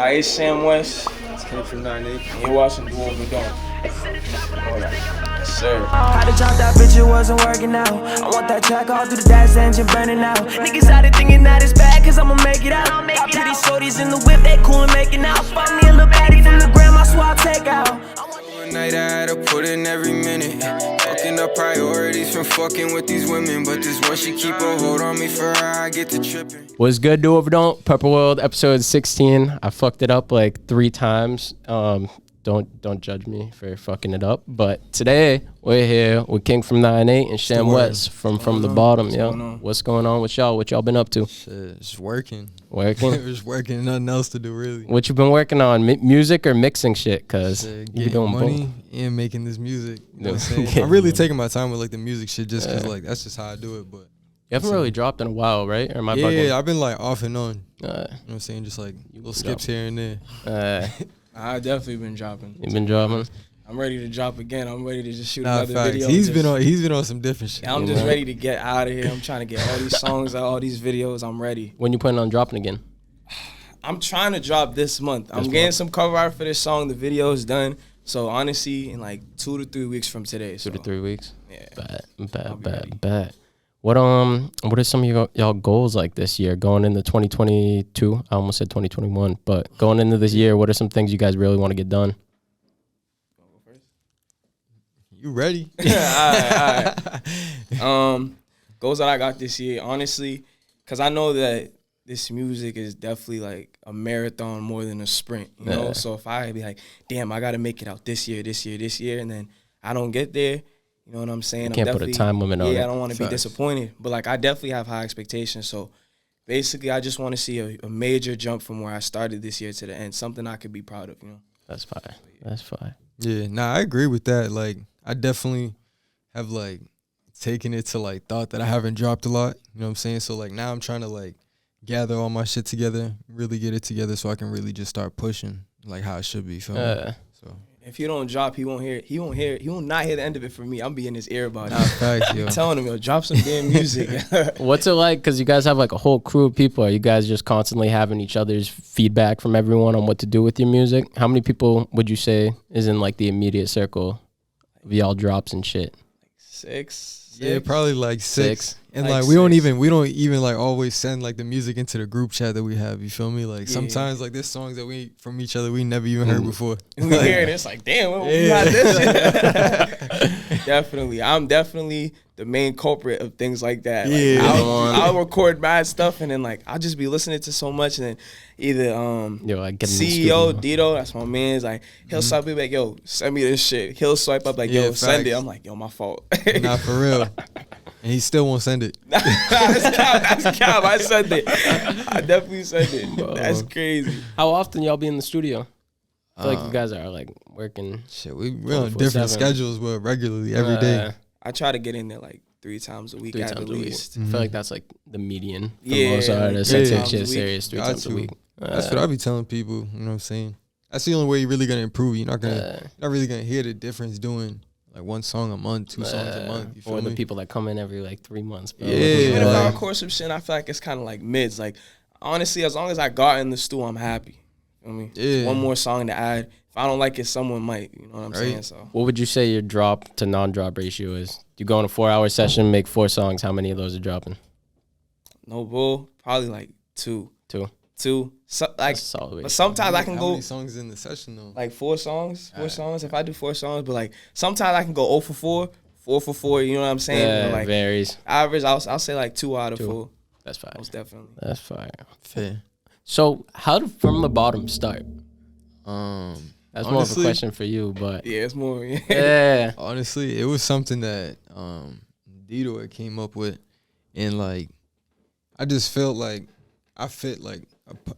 It's Sham Wes. It's KingFrom98. And you're watching From.The.Bottom. Alright. Yes, sir. Had to drop that bitch, it wasn't working out. I want that track all through the dash engine burning out. Niggas out there thinking that it's bad, cause I'ma make it out. Got pretty shorties in the whip, they cool and making out. Find me a little baddie from the gram, I swear I'll take out. One night I had to put in every minute. Fucking up priorities from fucking with these women. But this one, she keep a hold on me for her, I get to tripping. What's good, do over don't? Purple World episode 16. I fucked it up like 3 times. Don't judge me for fucking it up. But today we're here with KingFrom98 and Sham Wes From.The.Bottom. Yo, what's going on with y'all? What y'all been up to? Shit, just working. Working? Just working. Nothing else to do, really. What you been working on? Music or mixing shit? Cause you doing money both. and making this music. You know what I'm saying? I'm really taking my time with like the music shit, just cause like that's just how I do it. But you haven't really dropped in a while, right? Or am I yeah, bugging? I've been like off and on. You know what I'm saying? Just like little skips here and there. I've definitely been dropping. You've been dropping? I'm ready to drop again. I'm ready to just shoot Facts. another video. He's been on some different shit. I'm just ready to get out of here. I'm trying to get all these songs out, all these videos. I'm ready. When you planning on dropping again? I'm trying to drop this month. I'm getting some cover art for this song. The video is done. So honestly, in like 2 to 3 weeks from today. 2 to 3 weeks? Yeah. Bad. What are some of y'all goals like this year going into 2022? I almost said 2021, but going into this year, what are some things you guys really want to get done? You ready? All right. Goals that I got this year, honestly, because I know that this music is definitely like a marathon more than a sprint, you know? So if I be like, damn, I got to make it out this year, and then I don't get there, you know what I'm saying? You can't put a time limit on it. Yeah, I don't want to be disappointed. But, like, I definitely have high expectations. So, basically, I just want to see a major jump from where I started this year to the end, something I could be proud of, you know? That's fine. That's fine. Yeah, I agree with that. Like, I definitely have, like, taken it to, like, thought that I haven't dropped a lot. You know what I'm saying? So, like, now I'm trying to, like, gather all my shit together, really get it together so I can really just start pushing, like, how it should be. Feel me? So. If you don't drop, he won't hear. He will not hear the end of it from me. I'm be in his ear about it. Facts, yo. I'm telling him, yo, drop some damn music. What's it like? Because you guys have like a whole crew of people. Are you guys just constantly having each other's feedback from everyone on what to do with your music? How many people would you say is in like the immediate circle of y'all drops and shit? 6. Yeah, probably like 6. And like we don't even like always send like the music into the group chat that we have. You feel me? Like sometimes like there's songs that we from each other we never even heard before. We hear it, it's like, damn, we got this shit. Definitely. I'm definitely the main culprit of things like that. Like, I'll record bad stuff and then like I'll just be listening to so much and then either CEO Dito, that's my man's like he'll swipe me like, yo, send me this shit. He'll swipe up like, yo, send it. I'm like, yo, my fault. Nah, for real. And he still won't send it. That's cap. I sent it. I definitely sent it. That's crazy. How often y'all be in the studio? I feel like you guys are like working. Shit, we're on different schedules, but regularly every day. I try to get in there like 3 times a week at least. I feel like that's like the median for most artists. That take shit serious 3 times a week. That's what I be telling people. You know what I'm saying? That's the only way you're really gonna improve. You're not really gonna hear the difference doing like 1 song a month, 2 songs a month. You feel or me? the people that come in every like 3 months. Bro. Yeah. Even if I record some shit, I feel like it's kind of like mids. Like honestly, as long as I got in the stew, I'm happy. You know what I mean? Yeah. 1 more song to add. If I don't like it, someone might. You know what I'm saying? So. What would you say your drop to non-drop ratio is? You go in a 4-hour session, make 4 songs. How many of those are dropping? No bull. Probably like 2. 2. So, like, but sometimes I can go. How many songs in the session though? Like 4 songs. 4 songs. If I do 4 songs, but like sometimes I can go 0 for 4, 4 for 4. You know what I'm saying? Yeah, like, varies. Average, I'll say like 2 out of 4. That's fine. Most definitely. That's fine. Fair. So how did From.The.Bottom start? That's honestly, more of a question for you, but yeah, it's more. Yeah. Honestly, it was something that Dito had came up with, and like I just felt like I fit like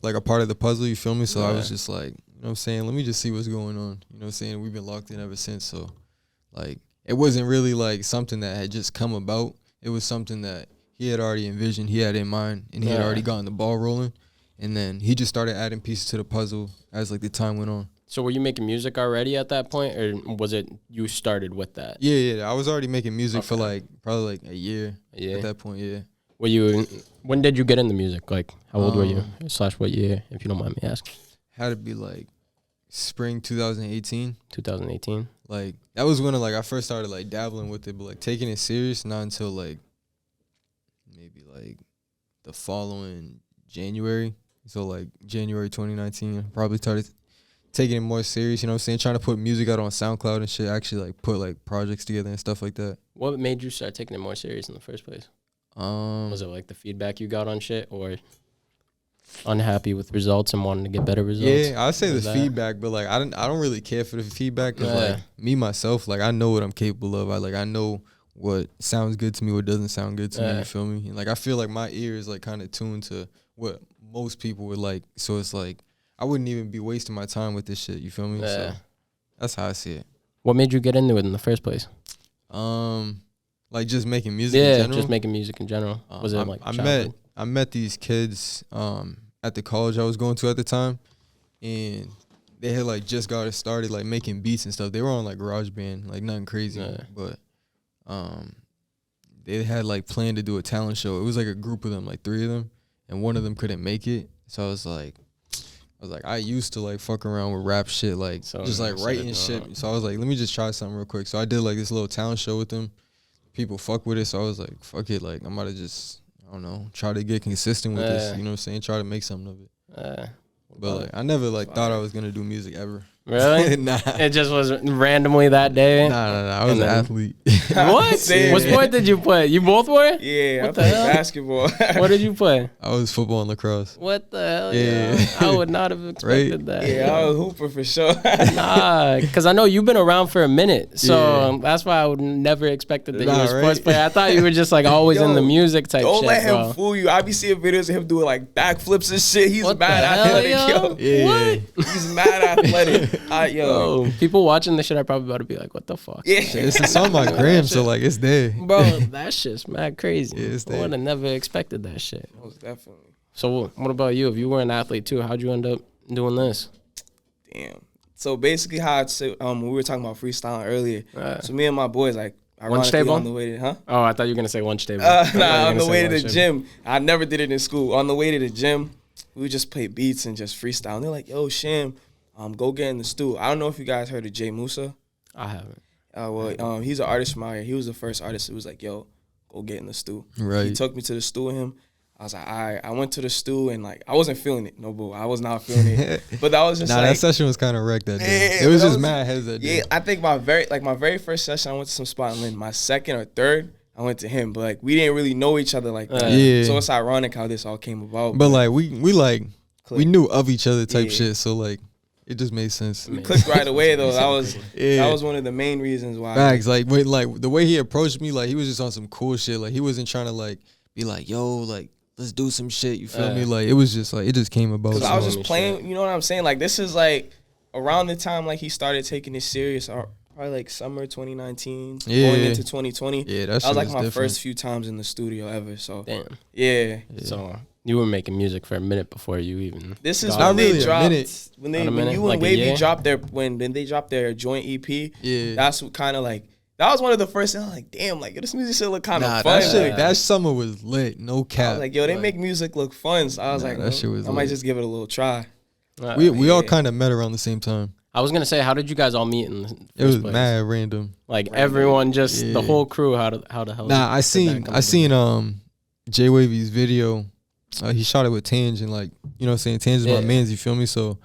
a part of the puzzle. You feel me? So I was just like, you know what I'm saying? Let me just see what's going on. You know what I'm saying? We've been locked in ever since. So like it wasn't really like something that had just come about. It was something that he had already envisioned, he had in mind, and he had already gotten the ball rolling. And then he just started adding pieces to the puzzle as like the time went on. So were you making music already at that point, or was it you started with that? Yeah. I was already making music for like probably like a year at that point. Yeah. Were you? When did you get into music? Like, how old were you? / what year, if you don't mind me asking? had to be like spring 2018. 2018. Like that was when like I first started like dabbling with it, but like taking it serious not until like maybe like the following January. So like January 2019, I probably started taking it more serious, you know what I'm saying? Trying to put music out on SoundCloud and shit, actually like put like projects together and stuff like that. What made you start taking it more serious in the first place? Was it like the feedback you got on shit, or unhappy with results and wanting to get better results? Yeah, I'd say the feedback, but like I don't really care for the feedback because like me myself, like I know what I'm capable of. I know what sounds good to me, what doesn't sound good to me. You feel me? And like I feel like my ear is like kind of tuned to what most people would like. So it's like I wouldn't even be wasting my time with this shit. You feel me? So that's how I see it. What made you get into it in the first place? Like just making music in general? Just making music in general. Was it like I met these kids at the college I was going to at the time, and they had like just got started like making beats and stuff. They were on like GarageBand, like nothing crazy, but they had like planned to do a talent show. It was like a group of them, like 3 of them, and one of them couldn't make it. So I was like, I used to like fuck around with rap shit, like just like writing shit. So I was like, let me just try something real quick. So I did like this little talent show with them. People fuck with it. So I was like, fuck it. Like I'm about to just, I don't know, try to get consistent with this. You know what I'm saying? Try to make something of it. But like I never like thought I was gonna do music ever. Really? Nah. It just was randomly that day? Nah. I was an athlete. What? What sport did you play? You both were? Yeah, I played basketball. What did you play? I was football and lacrosse. What the hell? Yeah. I would not have expected that. Yeah, I was hooper for sure. Nah, because I know you've been around for a minute. So that's why I would never expected that you were a sports player. I thought you were just like always in the music type shit. Don't let him fool you. I be seeing videos of him doing like backflips and shit. He's mad athletic, yo. What? He's mad athletic. Yo. People watching this shit are probably about to be like, what the fuck? Yeah. It's on my gram, so like it's there. Bro, that shit's mad crazy. Yeah, it's there. I would have never expected that shit. Most definitely. So what about you? If you were an athlete too, how'd you end up doing this? Damn. So basically how we were talking about freestyling earlier. So me and my boys, like, ironically on the way to, Oh, I thought you were going to say lunch table. On the way to the gym. I never did it in school. On the way to the gym, we would just play beats and just freestyle. And they're like, yo, Sham, go get in the stew. I don't know if you guys heard of Jay Musa. I haven't. He's an artist from out here. He was the first artist who was like, yo, go get in the stew. Right. He took me to the stew with him. I was like, all right. I went to the stew and like, I wasn't feeling it. No, boo. I was not feeling it. But that was just that session was kind of wrecked that day. Yeah, it was just mad heads that day. Yeah, I think my very first session, I went to some spot in Lynn. My second or third, I went to him. But like, we didn't really know each other like that. Yeah. So it's ironic how this all came about. But like, we knew of each other type shit. So like, it just made sense. We clicked right away though. That was one of the main reasons why. Facts. Like the way he approached me, like he was just on some cool shit. Like he wasn't trying to like be like, yo, like let's do some shit. You feel me? Like it was just like it just came about. Cause I was just playing. You know what I'm saying? Like this is like around the time like he started taking it serious. Probably like summer 2019, going into 2020. Yeah, that was like my first few times in the studio ever. So damn. Yeah. So you were making music for a minute before you even. This is when they dropped. When you and Jwavy dropped when they dropped their joint EP. Yeah. That's what kind of like. That was one of the first things I was like, damn, like this music shit look kind of fun. That summer was lit, no cap. I was like, yo, they make music look fun. So I was like, that shit was I might just give it a little try. We all kind of met around the same time. I was gonna say, how did you guys all meet in the first It was place? mad random. Like everyone, just the whole crew. How the hell? Nah, I seen Jwavy's video. He shot it with Tanj, and like, you know what I'm saying, Tanj is my mans, you feel me? So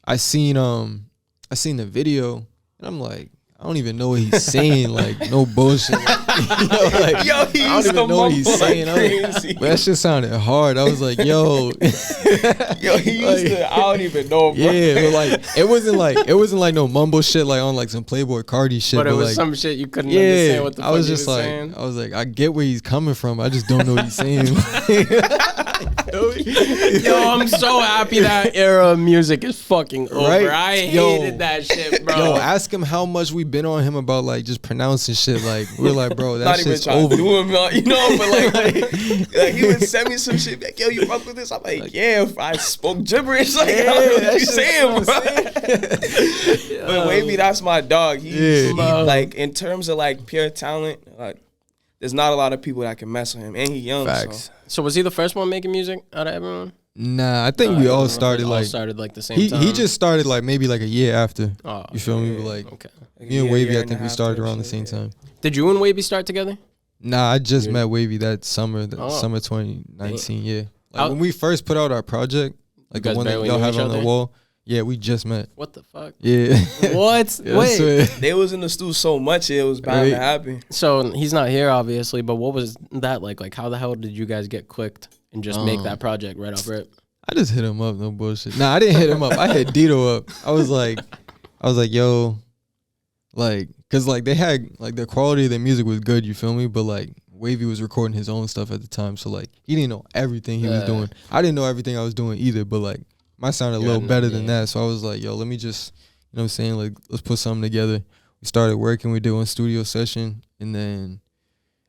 I seen the video and I'm like, I don't even know what he's saying, like no bullshit. Like, yo, he I don't even know what he's saying. But that shit sounded hard. I was like, yo, he used to. I don't even know. Bro. Yeah, but like it wasn't like no mumble shit like on like some Playboy Cardi shit. But it was like, some shit you couldn't understand what the fuck I was he just was like, saying. I was like, I get where he's coming from. I just don't know what he's saying. Yo, I'm so happy that era of music is fucking over. Right? I hated that shit, bro. Yo, ask him how much we been on him about like just pronouncing shit. Like we're like, bro, that not shit's even over. To do him, you know, but like he would send me some shit like, yo, you fuck with this? I'm like, yeah, if I spoke gibberish, like I don't know what you saying, bro. But Wavy, that's my dog. He like in terms of like pure talent, like there's not a lot of people that can mess with him, and he young. Facts. So was he the first one making music out of everyone? Nah, I think we all started like the same time. He just started like maybe like a year after. Oh, you feel me? But like okay. Me and Wavy, I think we started around the same time. Did you and Wavy start together? Nah, I just met Wavy that summer, summer 2019. Yeah, like when we first put out our project, like the one that y'all have on the wall. Yeah, we just met. What the fuck? Yeah. What? Yeah, wait. They was in the stew so much it was bound to happen. So he's not here, obviously. But what was that like? Like, how the hell did you guys get clicked and just make that project right off rip? I just hit him up, no bullshit. Nah, I didn't hit him up. I hit Dito up. I was like, yo, like, cause like they had like the quality of their music was good. You feel me? But like Wavy was recording his own stuff at the time, so like he didn't know everything he was doing. I didn't know everything I was doing either. But like mine sounded a little better than that. So I was like, yo, let me just, you know what I'm saying? Like, let's put something together. We started working. We did one studio session, and then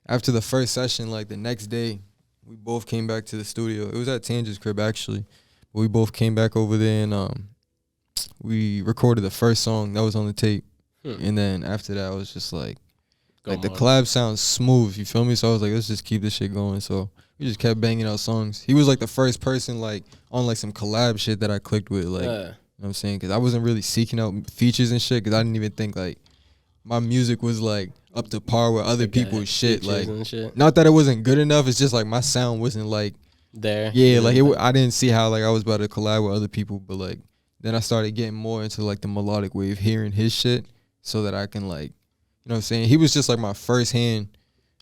after the first session, like the next day, we both came back to the studio. It was at Tanj's crib, actually. But we both came back over there, and we recorded the first song that was on the tape. And then after that, I was just like the collab sounds smooth, you feel me? So I was like, let's just keep this shit going. So we just kept banging out songs. He was like the first person like on like some collab shit that I clicked with, like, you know what I'm saying? Because I wasn't really seeking out features and shit, because I didn't even think like my music was like up to par with other people's shit. Like, not that it wasn't good enough, it's just like my sound wasn't like there. Yeah, like I didn't see how like I was about to collab with other people, but like then I started getting more into like the melodic wave, hearing his shit, so that I can like, you know what I'm saying? He was just like my first hand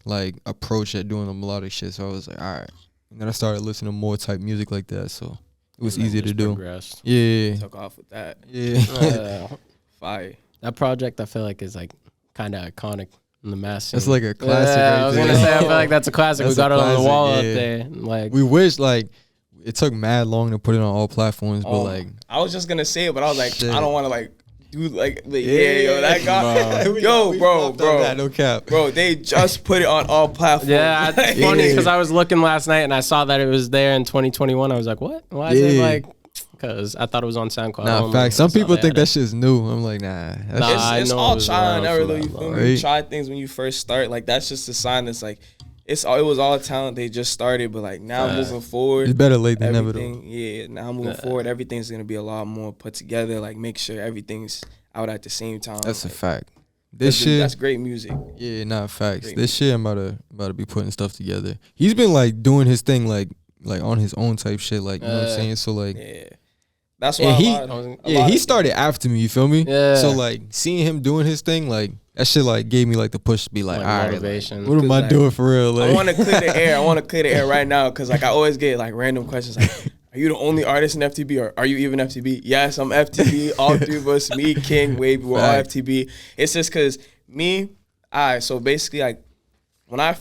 like approach at doing the melodic shit. So I was like, all right. And then I started listening to more type music like that, so it was easier to do. Progressed. Yeah. Took off with that. Yeah. Fire. That project I feel like is like kind of iconic in the mass scene. That's like a classic. Yeah, right I was there. gonna say I feel like that's a classic. That's we got it on the wall yeah. up there. Like, we wish like it took mad long to put it on all platforms, but like I was just gonna say it, but I was like, shit. I don't want to like do like yo, that guy, yo, bro, no cap, bro, they just put it on all platforms. yeah, it's funny because I was looking last night and I saw that it was there in 2021. I was like, what? Why is it like? Because I thought it was on SoundCloud. Nah, facts. Some people think that shit's new. I'm like, nah. It's all trial and error though. You feel me? Right? You try things when you first start. Like that's just a sign that's like, it was all talent. They just started, but like now moving forward, it's better late than never though. Yeah, now moving forward, everything's gonna be a lot more put together. Like make sure everything's out at the same time. That's like, a fact. This shit, that's great music. Yeah, nah, facts. This shit, I'm about to be putting stuff together. He's been like doing his thing, like on his own type shit. Like you know what I'm saying. So like, yeah. That's why he started after me, you feel me? Yeah. So like seeing him doing his thing, like that shit like gave me like the push to be like, all right, motivation. Like, what am I doing for real? Like, I want to clear the air. I want to clear the air right now because like I always get like random questions like, are you the only artist in FTB or are you even FTB? Yes, I'm FTB. All three of us, me, King, Wavy, we're all FTB. It's just because so basically like when I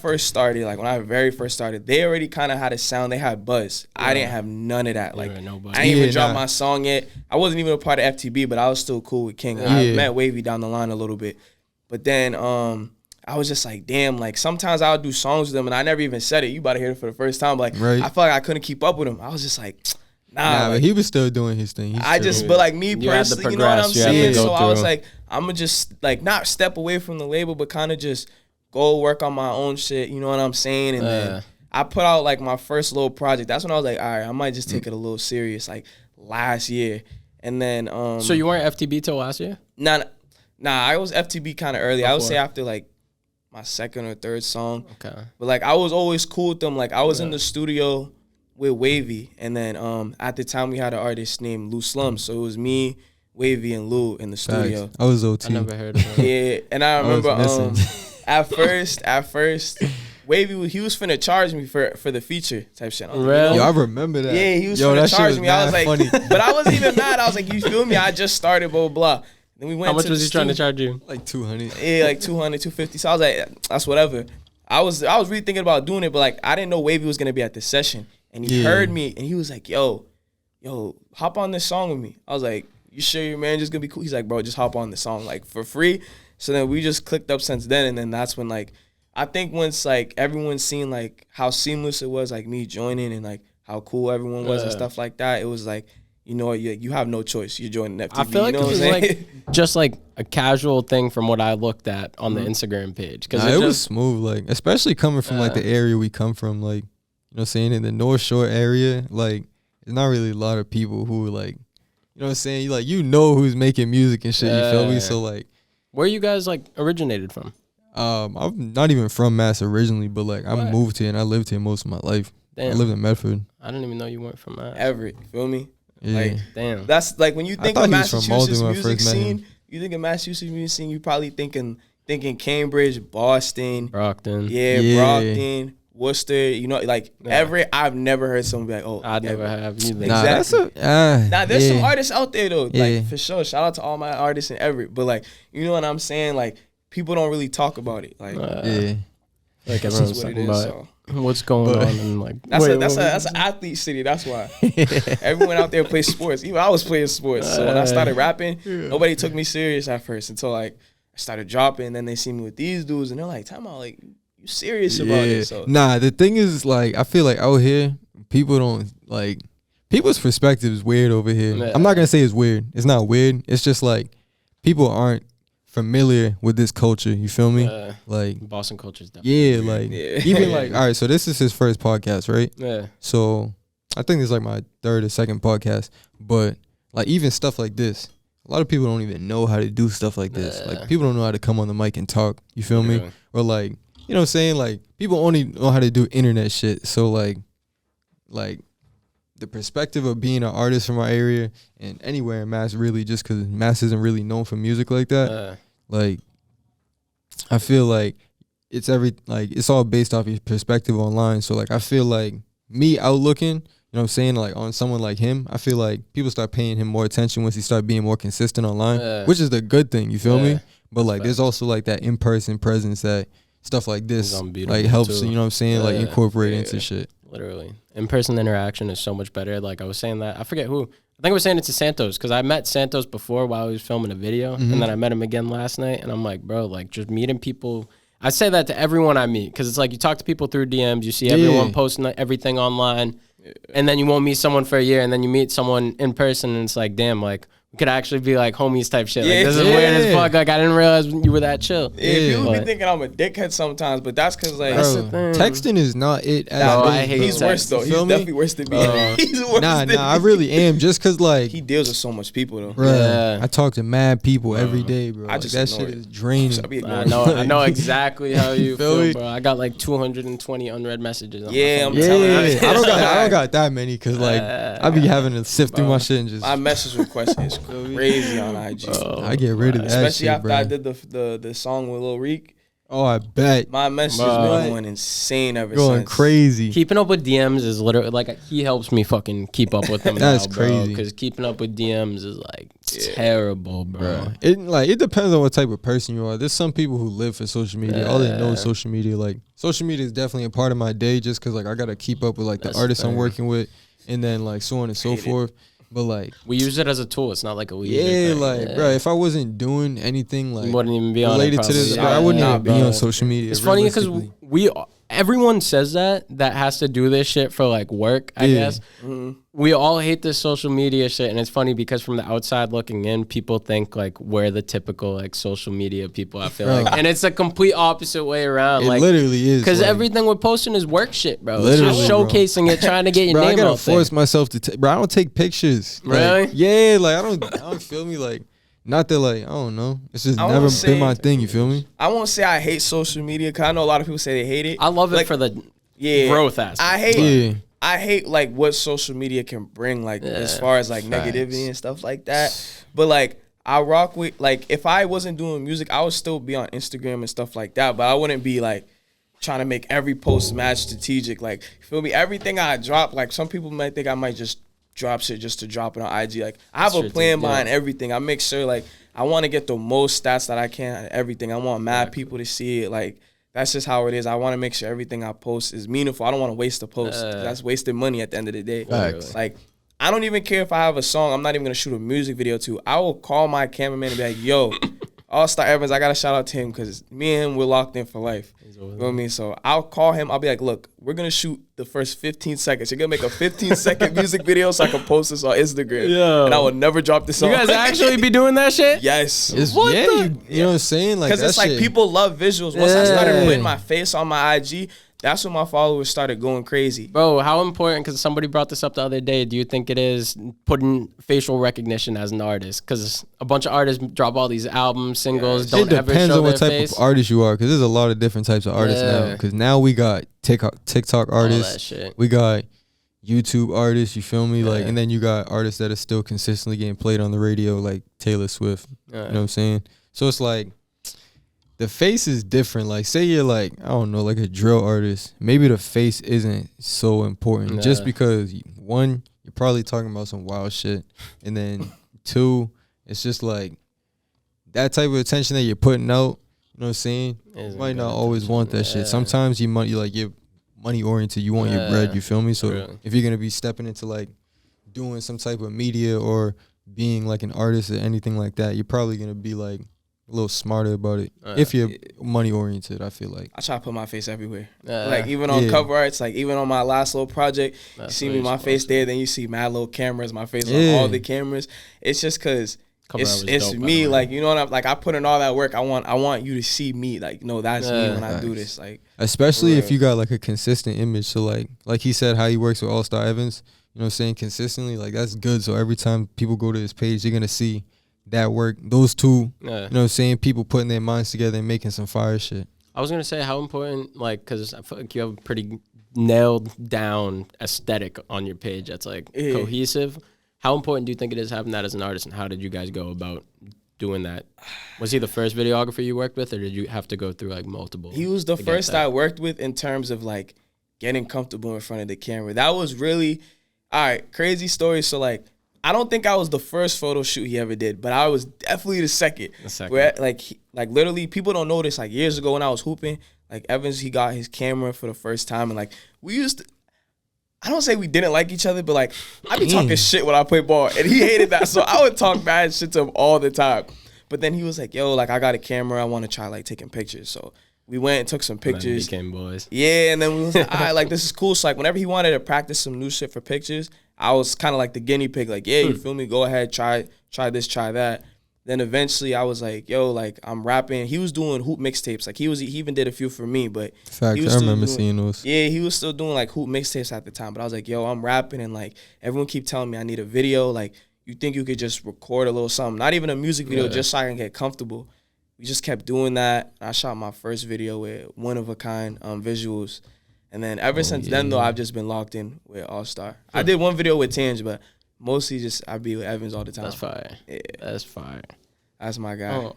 very first started, they already kind of had a sound. They had buzz. Yeah. I didn't have none of that. Like, I didn't even drop my song yet. I wasn't even a part of FTB, but I was still cool with King. Yeah. I met Wavy down the line a little bit. But then I was just like, damn, like sometimes I would do songs with them and I never even said it. You about to hear it for the first time. Like, I felt like I couldn't keep up with him. I was just like, nah. Like, but he was still doing his thing. But like me personally, you know what I'm saying? So I was like, I'm going to just like not step away from the label, but kind of just go work on my own shit, you know what I'm saying? And then I put out like my first little project. That's when I was like, all right, I might just take it a little serious, like last year. And then so you weren't FTB till last year? Nah, I was FTB kind of early. Before. I would say after like my second or third song. Okay. But like I was always cool with them. Like I was in the studio with Wavy, and then at the time we had an artist named Lou Slum. So it was me, Wavy, and Lou in the studio. I was OT. I never heard of him. Yeah, and I remember At first, Wavy, he was finna charge me for the feature type shit. Really? Yo, I remember that. Yeah, he was finna charge me. I was like, funny. But I wasn't even mad. I was like, you feel me? I just started, blah, blah, blah. Then we went How much was he trying to charge you? Like 200. Yeah, like 200, 250. So I was like, that's whatever. I was really thinking about doing it, but like I didn't know Wavy was gonna be at the session. And he heard me and he was like, yo, hop on this song with me. I was like, you sure your man just gonna be cool? He's like, bro, just hop on the song like for free. So then we just clicked up since then, and then that's when like I think once like everyone's seen like how seamless it was, like me joining and like how cool everyone was and stuff like that, it was like, you know, you have no choice. You're joining FTB. I feel like you know it was like just like a casual thing from what I looked at on the Instagram page. Because it was smooth, like especially coming from like the area we come from, like, you know what I'm saying, in the North Shore area, like there's not really a lot of people who like, you know what I'm saying? Like, you know who's making music and shit. You feel me? So like, where you guys like originated from? I'm not even from Mass originally, but like I moved here and I lived here most of my life. Damn. I lived in Medford. I didn't even know you weren't from Mass. Everett, you feel me? Yeah. Like, damn. That's like when you think of Massachusetts music scene, you probably thinking Cambridge, Boston, Brockton. Brockton, Worcester. You know, like Everett. I've never heard someone be like, "Oh, I never have either. Exactly. There's some artists out there though, Yeah. like for sure. Shout out to all my artists in Everett, but like, you know what I'm saying? Like, people don't really talk about it. Like, like this everyone's is what it talking is. about So. what's going on and like That's an athlete city. That's why everyone out there plays sports. Even I was playing sports. So when I started rapping, nobody took me serious at first until like I started dropping. And then they see me with these dudes, and they're like, "Time out, like you serious about it?" So nah, the thing is like I feel like out here people don't like people's perspective is weird over here. Yeah. I'm not gonna say it's weird. It's not weird. It's just like people aren't familiar with this culture. You feel me? Like Boston culture is definitely even like all right. So this is his first podcast, right? yeah. So I think it's like my third or second podcast. But like even stuff like this, a lot of people don't even know how to do stuff like this. Like people don't know how to come on the mic and talk. You feel me? Or like, you know what I'm saying? Like people only know how to do internet shit. So like the perspective of being an artist from our area and anywhere in Mass really just because Mass isn't really known for music like that. Like I feel like it's all based off your perspective online. So like I feel like me outlooking, you know what I'm saying, like on someone like him, I feel like people start paying him more attention once he start being more consistent online, which is the good thing, you feel me? But like there's also like that in-person presence that stuff like this like helps, you know what I'm saying, like incorporate into shit. Literally. In-person interaction is so much better. Like I was saying that, I forget who. I think I was saying it to Santos because I met Santos before while he was filming a video. And then I met him again last night. And I'm like, bro, like just meeting people. I say that to everyone I meet because it's like you talk to people through DMs. You see everyone posting everything online. And then you won't meet someone for a year. And then you meet someone in person. And it's like, damn, like we could actually be like homies type shit. Like this is weird as fuck. Like I didn't realize you were that chill. People be thinking I'm a dickhead sometimes, but that's because like texting is not it. I hate he's worse though. He's definitely worse than me. He's worse than me. I really am. Just because like he deals with so much people though. Bruh, I talk to mad people every day, bro. I just that shit is draining. I know exactly how you feel, bro. I got like 220 unread messages. I'm telling you. I don't got that many because like I be having to sift through my shit and just my message request is crazy on IG. I get rid of that especially shit, after bro. I did the song with Lil Rekk. Oh, I bet. My message been going insane ever going since. crazy. Keeping up with DMs is literally like he helps me fucking keep up with them. That's crazy. Because keeping up with DMs is like terrible, bro. It depends on what type of person you are. There's some people who live for social media. All they know is social media. Like social media is definitely a part of my day just because like I gotta keep up with like the artists I'm working with, and then like so on and so forth. But like we use it as a tool. It's not like a weed. Bro, if I wasn't doing anything like wouldn't even be on related to this, I wouldn't even be on social media. It's funny because everyone says that has to do this shit for like work, I guess. We all hate this social media shit, and it's funny because from the outside looking in, people think like we're the typical like social media people, I feel like. And it's a complete opposite way around. It like literally is. Because like, everything we're posting is work shit, bro. Literally, it's just showcasing it, trying to get your bro, name I gotta out force there. myself to bro, I don't take pictures. Really? Like, yeah, like I don't feel me like not that like I don't know. It's just never been my thing, you feel me? I won't say I hate social media because I know a lot of people say they hate it. I love it like, for the growth aspect. I hate like what social media can bring, like as far as like negativity and stuff like that. But like I rock with like if I wasn't doing music, I would still be on Instagram and stuff like that. But I wouldn't be like trying to make every post mad strategic. Like you feel me? Everything I drop, like some people might think I might just drop shit just to drop it on IG. Like I have a plan behind everything. I make sure like I want to get the most stats that I can on everything. I want mad people to see it. Like that's just how it is. I want to make sure everything I post is meaningful. I don't want to waste a post. That's wasted money at the end of the day. Like, I don't even care if I have a song I'm not even going to shoot a music video to. I will call my cameraman and be like, yo, Allstarevans, I got to shout out to him because me and him, we're locked in for life. You know what I mean? So I'll call him. I'll be like, look, we're going to shoot the first 15 seconds. You're going to make a 15-second music video so I can post this on Instagram. Yo. And I will never drop this song. You guys actually be doing that shit? Yes. You know what I'm saying? Like because it's like people love visuals. Once I started putting my face on my IG, that's when my followers started going crazy. Bro, how important, because somebody brought this up the other day, do you think it is putting facial recognition as an artist? Because a bunch of artists drop all these albums, singles, don't ever show their face. It depends on what type of artist you are, because there's a lot of different types of artists now. Because now we got TikTok artists. All that shit. We got YouTube artists, you feel me? Like, and then you got artists that are still consistently getting played on the radio, like Taylor Swift. You know what I'm saying? So it's like, the face is different. Like, say you're like, I don't know, like a drill artist. Maybe the face isn't so important. Just because, one, you're probably talking about some wild shit. And then, two, it's just like that type of attention that you're putting out, you know what I'm saying? You might not always want that shit. Sometimes you're money oriented. You want your bread, you feel me? So if you're going to be stepping into like doing some type of media or being like an artist or anything like that, you're probably going to be like a little smarter about it if you're money oriented. I feel like I try to put my face everywhere, like even on cover arts, like even on my last little project, you see me my face there, then you see mad little cameras, my face on all the cameras. It's just because it's dope, me, like, you know what I'm like, I put in all that work. I want you to see me, like, no, that's me when I do this, like, especially if you got like a consistent image. So like he said, how he works with Allstarevans, you know what I'm saying, consistently, like that's good. So every time people go to his page, you're gonna see that work, those two, you know what I'm saying, people putting their minds together and making some fire shit. I was gonna say, how important, like, because I feel like you have a pretty nailed down aesthetic on your page that's like cohesive. How important do you think it is having that as an artist, and how did you guys go about doing that? Was he the first videographer you worked with, or did you have to go through like multiple? He was the first I worked with in terms of like getting comfortable in front of the camera. That was really, all right, crazy story. So like, I don't think I was the first photo shoot he ever did, but I was definitely the second. Where like literally people don't know this. Like years ago when I was hooping, like Evans, he got his camera for the first time, and like we used to, I don't say we didn't like each other, but like I be talking shit when I play ball, and he hated that. So I would talk bad shit to him all the time. But then he was like, yo, like I got a camera, I want to try like taking pictures. So we went and took some pictures. And then became boys. Yeah, and then we was like, all right, like this is cool. So like whenever he wanted to practice some new shit for pictures, I was kind of like the guinea pig, like, yeah, you feel me? Go ahead, try this, try that. Then eventually I was like, yo, like I'm rapping. He was doing hoop mixtapes. Like he even did a few for me, but facts, I remember seeing those. Yeah, he was still doing like hoop mixtapes at the time. But I was like, yo, I'm rapping, and like everyone keep telling me I need a video. Like, you think you could just record a little something? Not even a music video, just so I can get comfortable. We just kept doing that. I shot my first video with one of a kind visuals. And then ever since then, though, I've just been locked in with All-Star. I did one video with Tanj, but mostly just I be with Evans all the time. That's fire. Yeah. That's fire. That's my guy.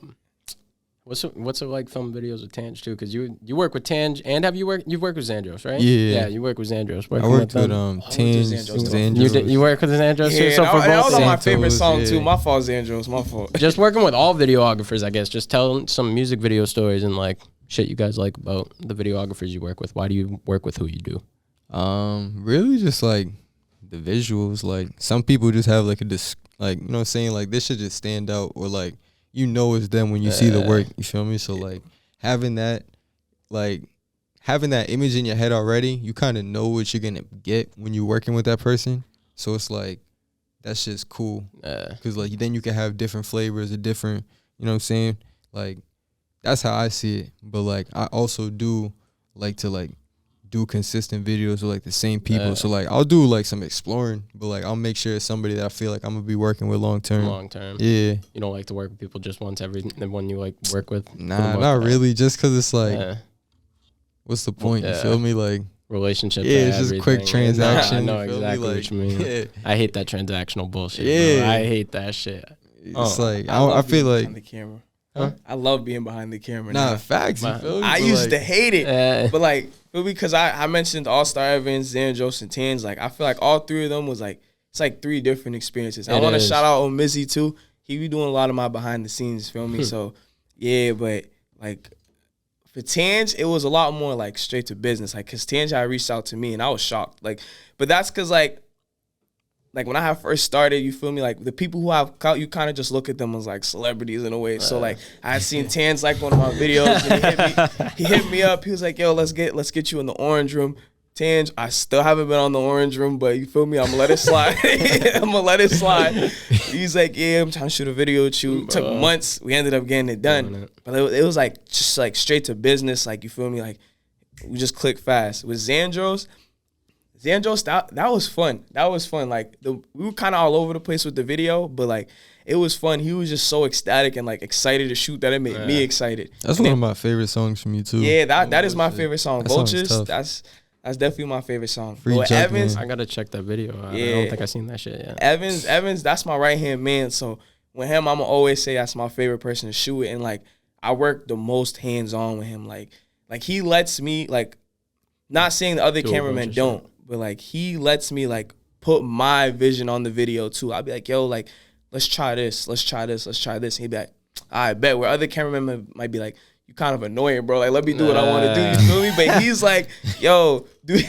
What's it like filming videos with Tanj too? Because you work with Tanj, and you've worked with Xandros, right? Yeah, you work with Xandros. I worked with Tanj, Xandros. You work with Xandros too. Yeah, so for that both, was on my favorite song too. My fault, Xandros. My fault. Just working with all videographers, I guess. Just tell some music video stories and like shit you guys like about the videographers you work with. Why do you work with who you do? Really just like the visuals. Like some people just have like like, you know what I'm saying, like this should just stand out, or like you know it's them when you see the work. You feel me? So like having that image in your head already, you kind of know what you're gonna get when you're working with that person. So it's like that's just cool. Cause like then you can have different flavors or different, you know what I'm saying? Like that's how I see it. But like I also do like to like do consistent videos with like the same people. So like I'll do like some exploring, but like I'll make sure it's somebody that I feel like I'm gonna be working with long term. Yeah. You don't like to work with people just once everyone you like work with? Nah, not really. Just cause it's like, what's the point? You feel me? Like relationship. Yeah, it's just a quick transaction. I know exactly what you mean. Yeah. I hate that transactional bullshit. Yeah, bro. I hate that shit. It's like I feel like the camera. Huh? I love being behind the camera. Nah, facts. You feel me? I used to hate it, but like because I mentioned Allstarevans, Xandros, and Tanj. Like I feel like all three of them was like it's like three different experiences. I want to shout out Millyz too. He be doing a lot of my behind the scenes. Feel me? So yeah, but like for Tanj, it was a lot more like straight to business. Like cause Tanj had reached out to me and I was shocked. Like, but that's cause like when I had first started, you feel me? Like the people who have clout, you kind of just look at them as like celebrities in a way. So like I had seen Tanj like one of my videos, and he hit me up. He was like, "Yo, let's get you in the orange room." Tanj, I still haven't been on the orange room, but you feel me? I'm gonna let it slide. He's like, "Yeah, I'm trying to shoot a video with you." It took months. We ended up getting it done, but it was like just like straight to business. Like you feel me? Like we just click fast. With Xandros, that was fun. That was fun. Like we were kind of all over the place with the video, but like it was fun. He was just so ecstatic and like excited to shoot that it made me excited. That's one of my favorite songs from you too. Yeah, that is my favorite song. That Vultures. song is That's definitely my favorite song. With Evans, I gotta check that video. I don't think I seen that shit yet. Evans, that's my right hand man. So with him, I'ma always say that's my favorite person to shoot it. And like I work the most hands on with him. Like he lets me like, not saying the other cameramen don't, but like he lets me like put my vision on the video too. I'll be like, yo, like let's try this, let's try this, let's try this. And he'd be like, I bet. Where other cameramen might be like, you kind of annoying, bro. Like, let me do what I want to do. You feel me? But he's like, yo, dude.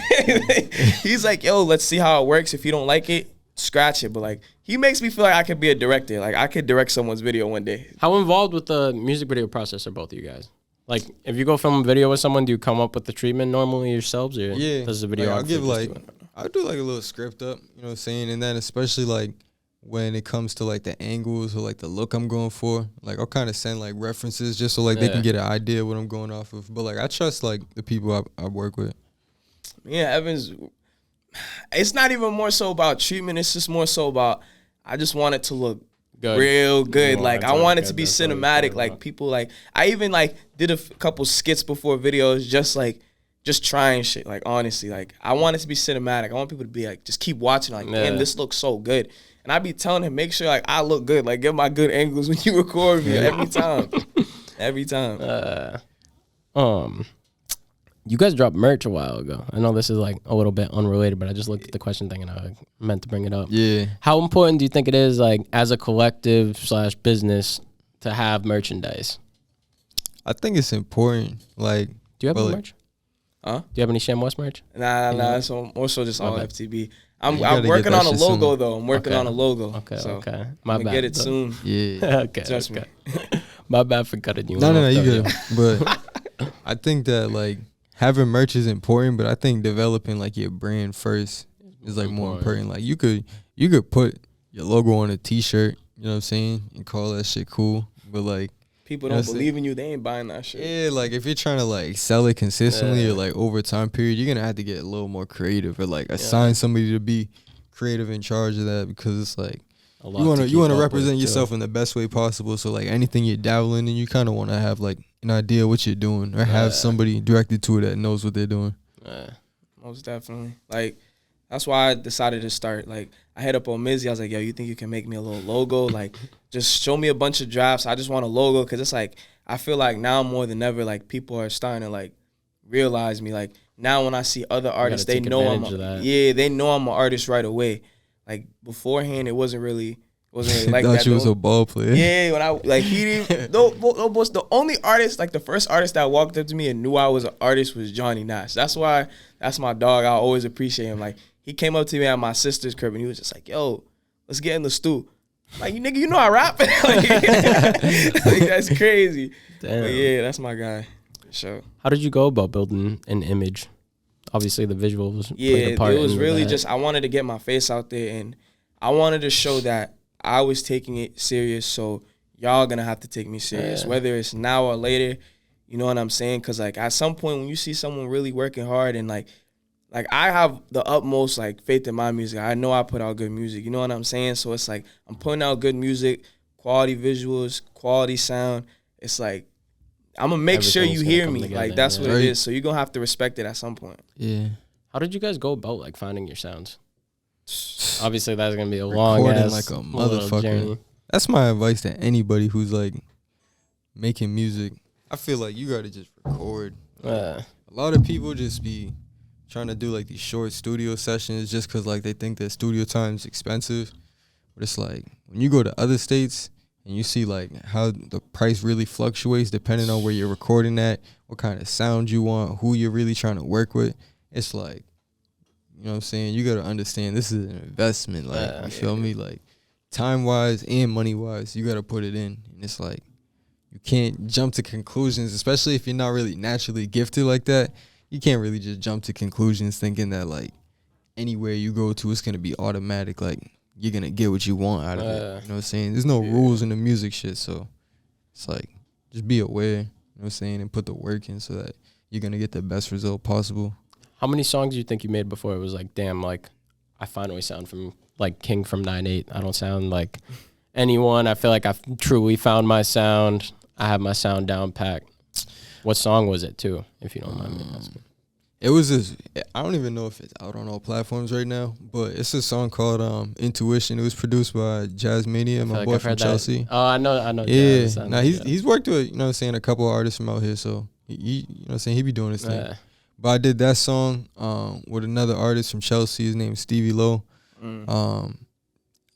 He's like, yo, let's see how it works. If you don't like it, scratch it. But like, he makes me feel like I could be a director. Like, I could direct someone's video one day. How involved with the music video process are both of you guys? Like, if you go film a video with someone, do you come up with the treatment normally yourselves, or does the video? I'll do like a little script up. You know what I'm saying? And then especially like when it comes to like the angles or like the look I'm going for, like I'll kind of send like references just so like they can get an idea of what I'm going off of. But like I trust like the people I work with. Yeah, Evans, it's not even more so about treatment. It's just more so about, I just want it to look real good. Like I want it to be cinematic. Like people like, I even like did a couple skits before videos, just trying shit. Like honestly, like I want it to be cinematic. I want people to be like, just keep watching. Like, damn, this looks so good. And I be telling him, make sure like I look good. Like get my good angles when you record me every time. Every time. You guys dropped merch a while ago. I know this is like a little bit unrelated, but I just looked at the question thing and I meant to bring it up. Yeah. How important do you think it is, like as a collective / business, to have merchandise? I think it's important. Like, do you have any merch? Huh? Do you have any Sham Wes merch? Nah. So more so just all FTB. I'm working on a logo though. I'm working on a logo. Okay. My bad. Get it soon. Yeah. Okay. Trust me. My bad for cutting you. No, you good. But I think that like having merch is important, but I think developing like your brand first is like more important. Like you could put your logo on a t-shirt, you know what I'm saying, and call that shit cool. But like people don't believe in you, they ain't buying that shit. Yeah, like if you're trying to like sell it consistently or like over a time period, you're gonna have to get a little more creative or like assign somebody to be creative in charge of that, because it's like you wanna represent yourself in the best way possible. So like anything you're dabbling in, you kinda wanna have like an idea what you're doing or have somebody directed to it that knows what they're doing. Most definitely. Like that's why I decided to start. Like I hit up on Millyz. I was like, yo, you think you can make me a little logo? Like just show me a bunch of drafts. I just want a logo, because it's like I feel like now more than ever, like people are starting to like realize me. Like now when I see other artists, they know I'm they know I'm an artist right away. Like beforehand, it wasn't really like thought that. You was a ball player. Yeah, when I like he didn't. Was the only artist, like the first artist that walked up to me and knew I was an artist was Johnny Nash. That's why that's my dog. I always appreciate him. Like he came up to me at my sister's crib and he was just like, "Yo, let's get in the stew." Like you nigga, you know I rap. like that's crazy. Damn. But yeah, that's my guy. For sure. How did you go about building an image? Obviously, the visuals played a part. It was really just I wanted to get my face out there, and I wanted to show that I was taking it serious. So y'all gonna have to take me serious, whether it's now or later. You know what I'm saying? Because like at some point when you see someone really working hard and like I have the utmost like faith in my music. I know I put out good music. You know what I'm saying? So it's like I'm putting out good music, quality visuals, quality sound. It's like I'm gonna make sure you hear me. Like that's what it is. So you're gonna have to respect it at some point. Yeah. How did you guys go about like finding your sounds? Obviously that's gonna be a long ass like a motherfucker journey. That's my advice to anybody who's like making music. I feel like you gotta just record. A lot of people just be trying to do like these short studio sessions just because like they think that studio time's expensive. But it's like when you go to other states and you see like how the price really fluctuates depending on where you're recording at, what kind of sound you want, who you're really trying to work with. It's like, you know what I'm saying? You got to understand this is an investment. Like, you feel me? Like time-wise and money-wise, you got to put it in. And it's like you can't jump to conclusions, especially if you're not really naturally gifted like that. You can't really just jump to conclusions thinking that like anywhere you go to, it's going to be automatic. Like you're going to get what you want out of it. You know what I'm saying? There's no rules in the music shit. So it's like, just be aware, you know what I'm saying? And put the work in so that you're gonna get the best result possible. How many songs do you think you made before it was like, damn, like I finally sound from like KingFrom98. I don't sound like anyone. I feel like I've truly found my sound. I have my sound down packed. What song was it too, if you don't mind me asking? It was this. I don't even know if it's out on all platforms right now, but it's a song called Intuition. It was produced by Jazzmania, my boy from Chelsea. Oh, I know. Yeah, now he's worked with, you know what I'm saying, a couple of artists from out here, so he you know what I'm saying, he be doing his thing. Yeah. But I did that song with another artist from Chelsea. His name is Stevie Lowe.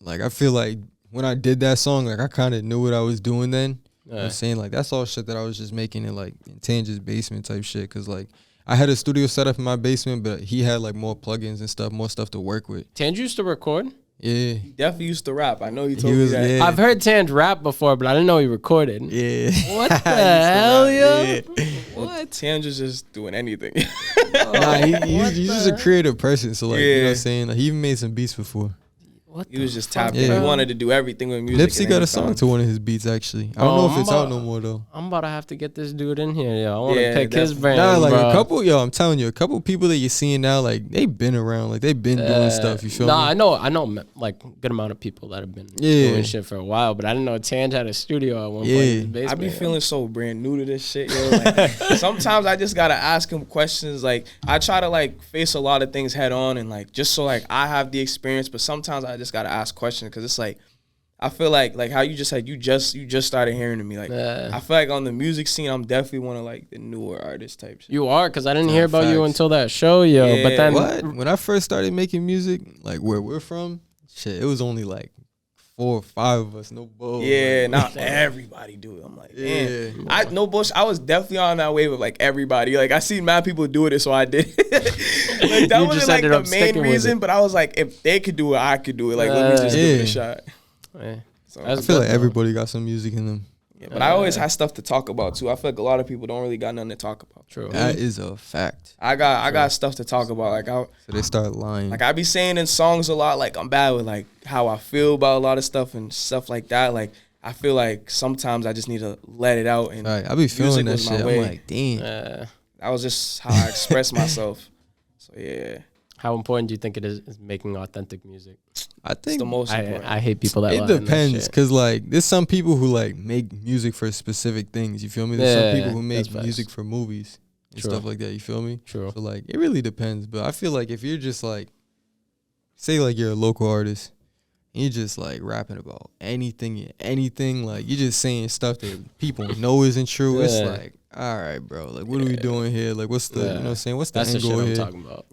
Like I feel like when I did that song, like I kind of knew what I was doing then. You know what I'm saying, like that's all shit that I was just making in like in Tanj's basement type shit, cause like I had a studio set up in my basement, but he had like more plugins and stuff, more stuff to work with. Tanj used to record? Yeah. He definitely used to rap. I know he told me that. Yeah. I've heard Tanj rap before, but I didn't know he recorded. Yeah. What the hell, yo? Yeah. What? Tanj is just doing anything. Nah, he's just a creative person, so like you know what I'm saying? Like, he even made some beats before. He was just tapped in. He wanted to do everything with music. Nipsey got a song to one of his beats, actually. I don't know if it's out no more, though. I'm about to have to get this dude in here, yo. I want to pick his brain, Nah, like bro. a couple, I'm telling you, a couple people that you're seeing now, like, they've been around. Like, they've been doing stuff, you feel me? I know, like, good amount of people that have been doing shit for a while, but I didn't know Tanj had a studio at one point in his basement. I be feeling so brand new to this shit, yo. Like, sometimes I just got to ask him questions. Like, I try to, like, face a lot of things head on and, like, just so, like, I have the experience, but sometimes I just got to ask questions. Because it's like, I feel like how you just said, you just started hearing to me. Like, I feel like on the music scene, I'm definitely one of like the newer artist types. You are, because I didn't hear about you until that show, yo. Yeah. But then when I first started making music, like where we're from, shit, it was only like 4 or 5 of us, no bull. Yeah, not everybody do it. I'm like, damn. No bullshit. I was definitely on that wave of like everybody. Like I seen mad people do it, so I did. Like that wasn't like the main reason, but I was like, if they could do it, I could do it. Like let me just give it a shot. So I feel like everybody got some music in them. Yeah, but I always have stuff to talk about too. I feel like a lot of people don't really got nothing to talk about. True. That is a fact. I got stuff to talk about. Like so they start lying. Like I be saying in songs a lot, like I'm bad with like how I feel about a lot of stuff and stuff like that. Like I feel like sometimes I just need to let it out. And I be feeling that shit. I'm like, damn. That was just how I express myself. So yeah. How important do you think it is making authentic music? I think it's the most important. I hate people that it depends, because like there's some people who like make music for specific things, you feel me? There's some people who make music for movies and stuff like that, you feel me? True. So like it really depends, but I feel like if you're just like, say like you're a local artist and you're just like rapping about anything, like you're just saying stuff that people know isn't true, it's like, all right, bro, like what are we doing here? Like what's the you know what I'm saying, what's the That's angle the shit here? I'm talking about.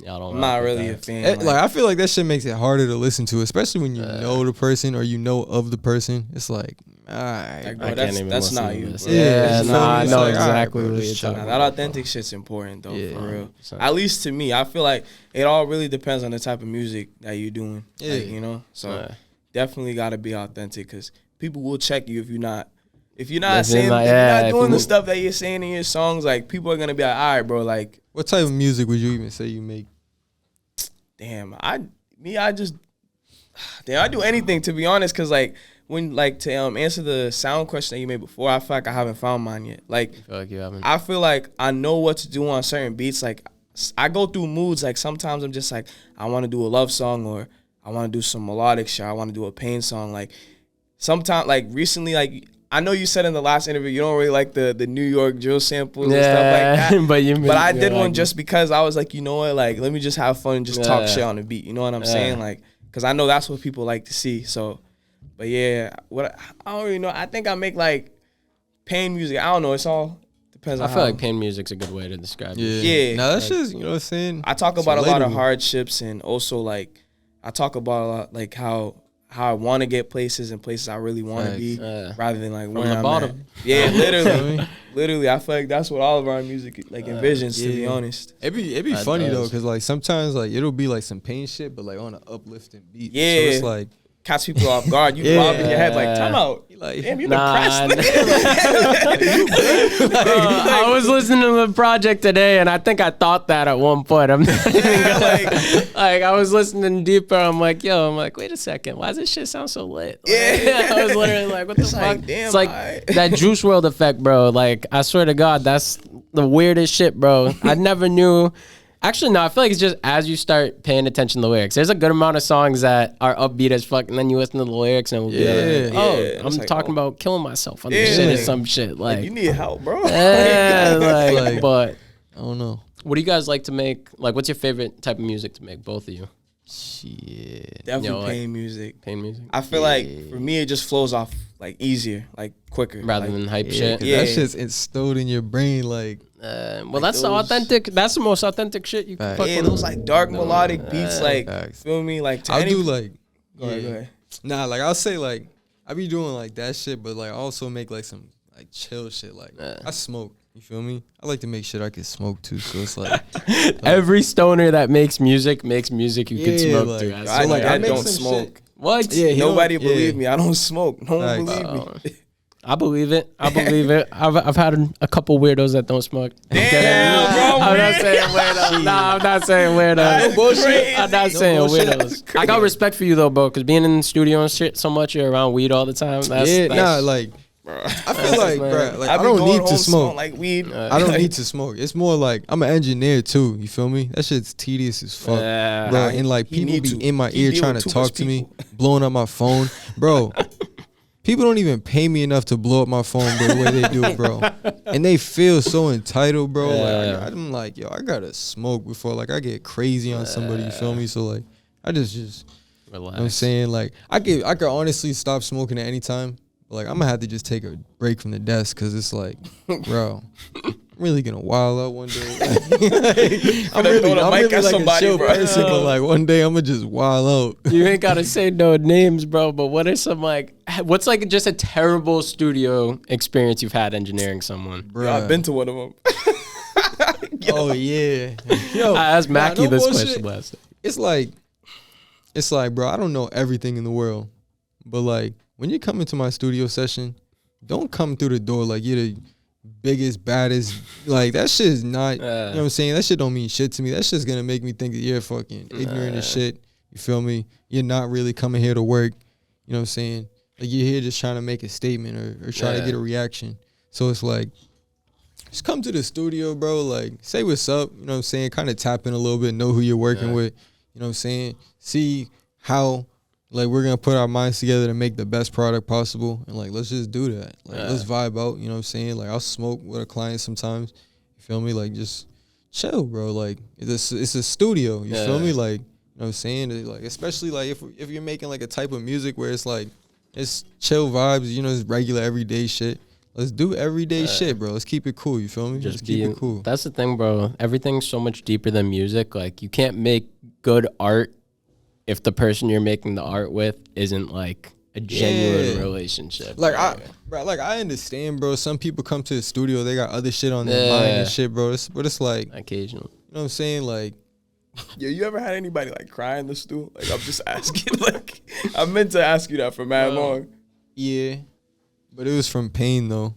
I'm not really a fan. Like I feel like that shit makes it harder to listen to, especially when you know the person or you know of the person. It's like, all right, like, bro, that's not you. Bro. I know exactly what you're talking about. That authentic shit's important though, for real. At least to me, I feel like it all really depends on the type of music that you're doing. Like, you know, so definitely got to be authentic, because people will check you if you're not. If you're not saying, if you're not doing the stuff that you're saying in your songs, like people are gonna be like, all right, bro, like. What type of music would you even say you make? Damn, I do anything, to be honest, because like when like to answer the sound question that you made before, I feel like I haven't found mine yet. Like I feel like I know what to do on certain beats. Like I go through moods. Like sometimes I'm just like, I want to do a love song, or I want to do some melodic shit. I want to do a pain song. Like sometimes, like recently, like. I know you said in the last interview you don't really like the New York drill samples and stuff like that. but I did one just because I was like, you know what, like let me just have fun and just talk shit on the beat. You know what I'm saying? Like, because I know that's what people like to see. So, but yeah, I don't really know. I think I make like pain music. I don't know. It's all depends on. I feel like pain music's a good way to describe it. Yeah. Now that's just, you know what I'm saying. I talk about a lot of hardships, and also like I talk about a lot like how I want to get places and places I really want to be, rather than like where I'm bottom. at. Yeah, literally. I feel like that's what all of our music like envisions. To be honest, it'd be funny though, because like sometimes like it'll be like some pain shit, but like on an uplifting beat. Yeah, so it's like catch people off guard. You bobbing your head like, time out. Like, damn, you Nah, depressed. I was listening to the project today, and I think I thought that at one point. I'm not even gonna, like I was listening deeper. I'm like, wait a second, why does this shit sound so lit? Like, Yeah. I was literally like, what the fuck? like, damn, it's like that JuiceWrld effect, bro. Like, I swear to God, that's the weirdest shit, bro. I never knew. Actually, no, I feel like it's just as you start paying attention to the lyrics. There's a good amount of songs that are upbeat as fuck, and then you listen to the lyrics and it'll be like, I'm It's like, talking about killing myself on this shit or some shit. Like, you need help, bro. yeah, like, but I don't know. what do you guys like to make? Like, what's your favorite type of music to make, both of you? Shit. Definitely like, pain music. Pain music? I feel like for me it just flows off like easier, like quicker, Rather like, than hype Yeah, shit? 'cause Yeah. that shit's instilled in your brain. Like, Well, that's the authentic. That's the most authentic shit you can Facts. fuck yeah, with. those like dark melodic beats, like Facts. feel me, like to I'll any, do like, Go ahead. nah, like I'll say like I be doing like that shit, but like I also make like some like chill shit. Like I smoke. You feel me? I like to make shit I can smoke too. So it's like Every stoner that makes music you can smoke like, through. I, So, like, I make don't some smoke. shit. What? Yeah, he Nobody don't- believe yeah. me. I don't smoke. No one Facts. believe me. I believe it. I believe it. I've had a couple weirdos that don't smoke. Damn, bro, I'm not man. saying weirdos. Nah, I'm not saying weirdos. That's bullshit. I'm not No saying bullshit. weirdos. I got respect for you though, bro, because being in the studio and shit so much, you're around weed all the time. That's like I feel like, bro, like I be don't going need home to smelling smoke. like weed. I don't need to smoke. It's more like I'm an engineer too. You feel me? That shit's tedious as fuck, Yeah. bro. And like He people need be to. in my He ear deal trying with to too much talk to me, people. blowing up my phone, bro. People don't even pay me enough to blow up my phone, bro, the way they do it, bro. And they feel so entitled, bro. Yeah. Like, I'm like, yo, I gotta smoke before like I get crazy on somebody. You feel me? So like, I just you know what I'm saying, like I could honestly stop smoking at any time. But, like I'm gonna have to just take a break from the desk because it's like, bro, I'm really gonna wild out one day. I'm throw really the mic at like somebody, a chill bro. person, but like one day I'm gonna just wild out. You ain't gotta say no names, bro. But what are some what's like just a terrible studio experience you've had engineering someone? Bro, Yo, I've been to one of them. Oh yeah. Yo, I asked Mackie no this bullshit. question last time. It's like, bro, I don't know everything in the world, but like when you come into my studio session, don't come through the door like you're the biggest, baddest. Like that shit is not. You know what I'm saying? That shit don't mean shit to me. That shit's gonna make me think that you're fucking ignorant as shit. You feel me? You're not really coming here to work. You know what I'm saying? Like you're here just trying to make a statement or try to get a reaction. So it's like, just come to the studio, bro. Like, say what's up. You know what I'm saying? Kind of tap in a little bit, know who you're working with. You know what I'm saying? See how, like, we're going to put our minds together to make the best product possible. And, like, let's just do that. Like, let's vibe out. You know what I'm saying? Like, I'll smoke with a client sometimes. You feel me? Like, just chill, bro. Like, it's a studio. You feel me? Like, you know what I'm saying? Like, especially, like, if you're making, like, a type of music where it's, like, it's chill vibes, you know, it's regular everyday shit. Let's do everyday shit, bro. Let's keep it cool. You feel me? Just keep it cool. That's the thing, bro. Everything's so much deeper than music. Like, you can't make good art if the person you're making the art with isn't like a genuine relationship. Like I understand, bro. Some people come to the studio, they got other shit on their mind and shit, bro. But it's like, occasionally. you know what I'm saying? Like, Yo, you ever had anybody like cry in the stool? Like I'm just asking. Like I meant to ask you that for mad long. yeah. But it was from pain though.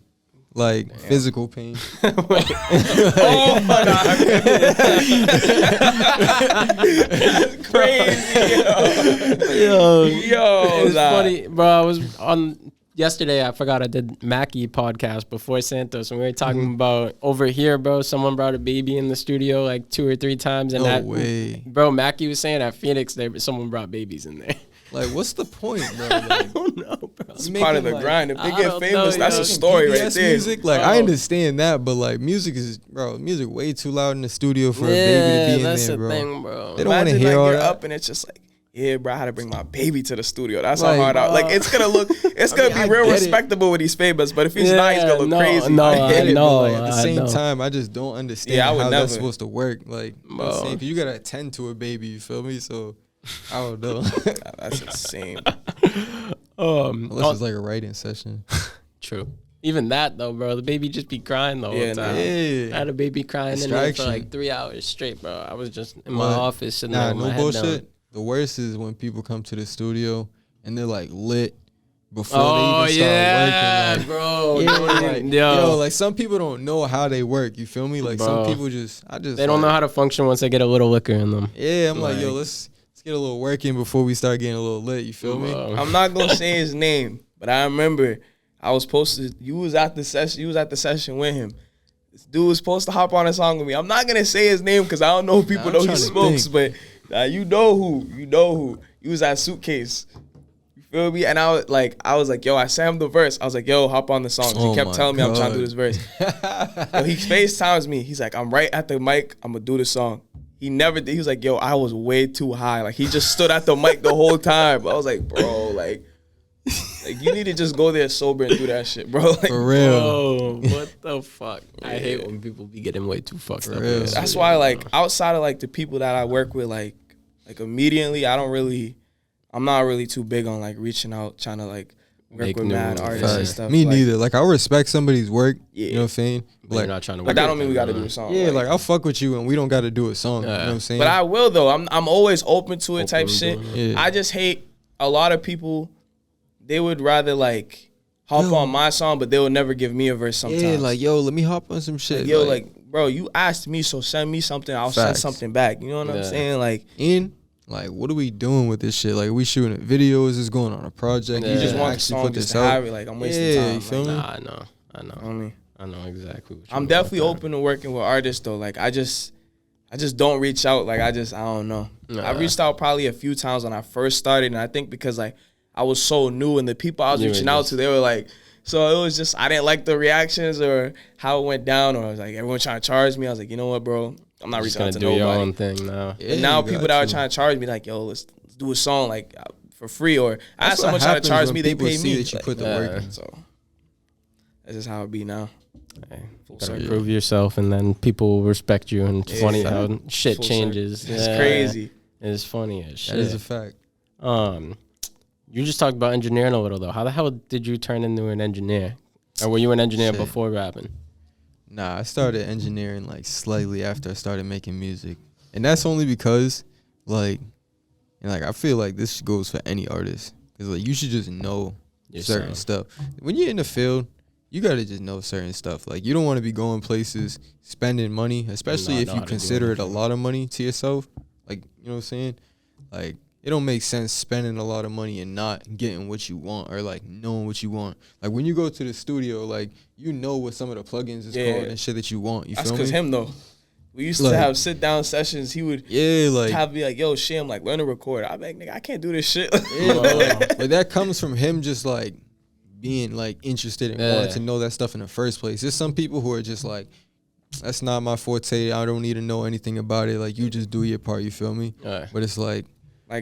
Like physical pain. Oh my god, that's crazy. Yo, It's nah. funny, bro. I was on yesterday. I forgot I did Mackie podcast before Santos, and we were talking about over here, bro. Someone brought a baby in the studio like 2 or 3 times, and No way. bro. Mackie was saying at Phoenix, someone brought babies in there. Like, what's the point, bro? I Like, don't know, bro. It's part of the like, grind. If they I get don't famous, know, that's yo. a story right PBS there. music, like I understand that, but like music way too loud in the studio for a baby to be in that's there, the bro. thing, bro. They don't want to Imagine hear like all you're that. up and it's just like, yeah, bro, I had to bring my baby to the studio. That's Like, how hard I like. It's gonna look. It's gonna I be real get it. respectable when he's famous, but if he's not, he's gonna look crazy. No, I get it, know, but like, at the I same know. time, I just don't understand Yeah, I would how never. that's supposed to work. Like, you know what I'm saying? 'Cause you gotta attend to a baby. You feel me? So I don't know. That's insane. Unless it's like a writing session. True. Even that though, bro. The baby just be crying the whole Yeah, time. yeah. I had a baby crying in there for Distraction. like 3 hours straight, bro. I was just in my But, office sitting nah, there with no my head bullshit. down. The worst is when people come to the studio and they're like lit, before they even start working. Like, bro. Yeah, like, yo, like some people don't know how they work. You feel me? Like some people they don't know how to function once they get a little liquor in them. Yeah, I'm like, yo, let's get a little work in before we start getting a little lit. You feel me? I'm not gonna say his name, but I remember I was supposed to. You was at the session with him. This dude was supposed to hop on a song with me. I'm not gonna say his name because I don't know if people know he smokes, but you know who. He was at Suitcase. You feel me? And I was like, yo, I sang him the verse. I was like, yo, hop on the song. He kept telling me I'm trying to do this verse. Yo, he FaceTimes me. He's like, I'm right at the mic. I'm gonna do the song. He never did. He was like, yo, I was way too high. Like he just stood at the mic the whole time. I was like, bro, like you need to just go there sober and do that shit, bro. Like, for real. Bro, what the fuck? I hate when people be getting way too fucked up. That's why, like, outside of like the people that I work with, like immediately, I'm not really too big on like reaching out, trying to like work with mad artists and stuff. Me neither. Like I respect somebody's work. You know what I'm saying? But like, you're not trying to work. But that don't mean we got to do a song. Yeah, like I'll fuck with you and we don't got to do a song. You know what I'm saying? But I will though. I'm always open to it type shit. Yeah. I just hate a lot of people. They would rather like hop on my song, but they would never give me a verse sometimes. Yeah, like, yo, let me hop on some shit. Like, yo, like, bro, you asked me, so send me something. I'll send something back. You know what I'm saying? Like, like, what are we doing with this shit? Like, we shooting videos, is going on a project. You just want the song just to have it. Like, I'm wasting time. You feel me? Nah, I know. I know exactly what I'm definitely open to working with artists, though. Like, I just don't reach out. Like, I don't know. I reached out probably a few times when I first started, and I think because, like, I was so new, and the people I was reaching out to, they were like, so it was just, I didn't like the reactions or how it went down, or I was like, everyone trying to charge me. I was like, you know what, bro? I'm not reaching out to nobody. Your own thing now. Yeah, and now people that are trying to charge me, like, yo, let's do a song like for free, or I had someone trying to charge me, they pay me. That you put the work in. So that's just how it be now. Hey, gotta prove yourself, and then people will respect you. And it's funny how shit changes. It's crazy. It's funny as shit. That is a fact. You just talked about engineering a little though. How the hell did you turn into an engineer? Or were you an engineer before rapping? Nah, I started engineering like slightly after I started making music. And that's only because like I feel like this goes for any artist. Cause like you should just know certain stuff. When you're in the field, you gotta just know certain stuff. Like you don't want to be going places, spending money, especially if you consider it a lot of money to yourself. Like, you know what I'm saying? Like it don't make sense spending a lot of money and not getting what you want or like knowing what you want. Like when you go to the studio, like you know what some of the plugins is called and shit that you want. You feel me? That's because him though. We used to have sit down sessions. He would have me like, yo, Sham, like learn to record. I'm like, nigga, I can't do this shit. But that comes from him just like being like interested and wanting to know that stuff in the first place. There's some people who are just like, that's not my forte. I don't need to know anything about it. Like you just do your part. You feel me? But it's like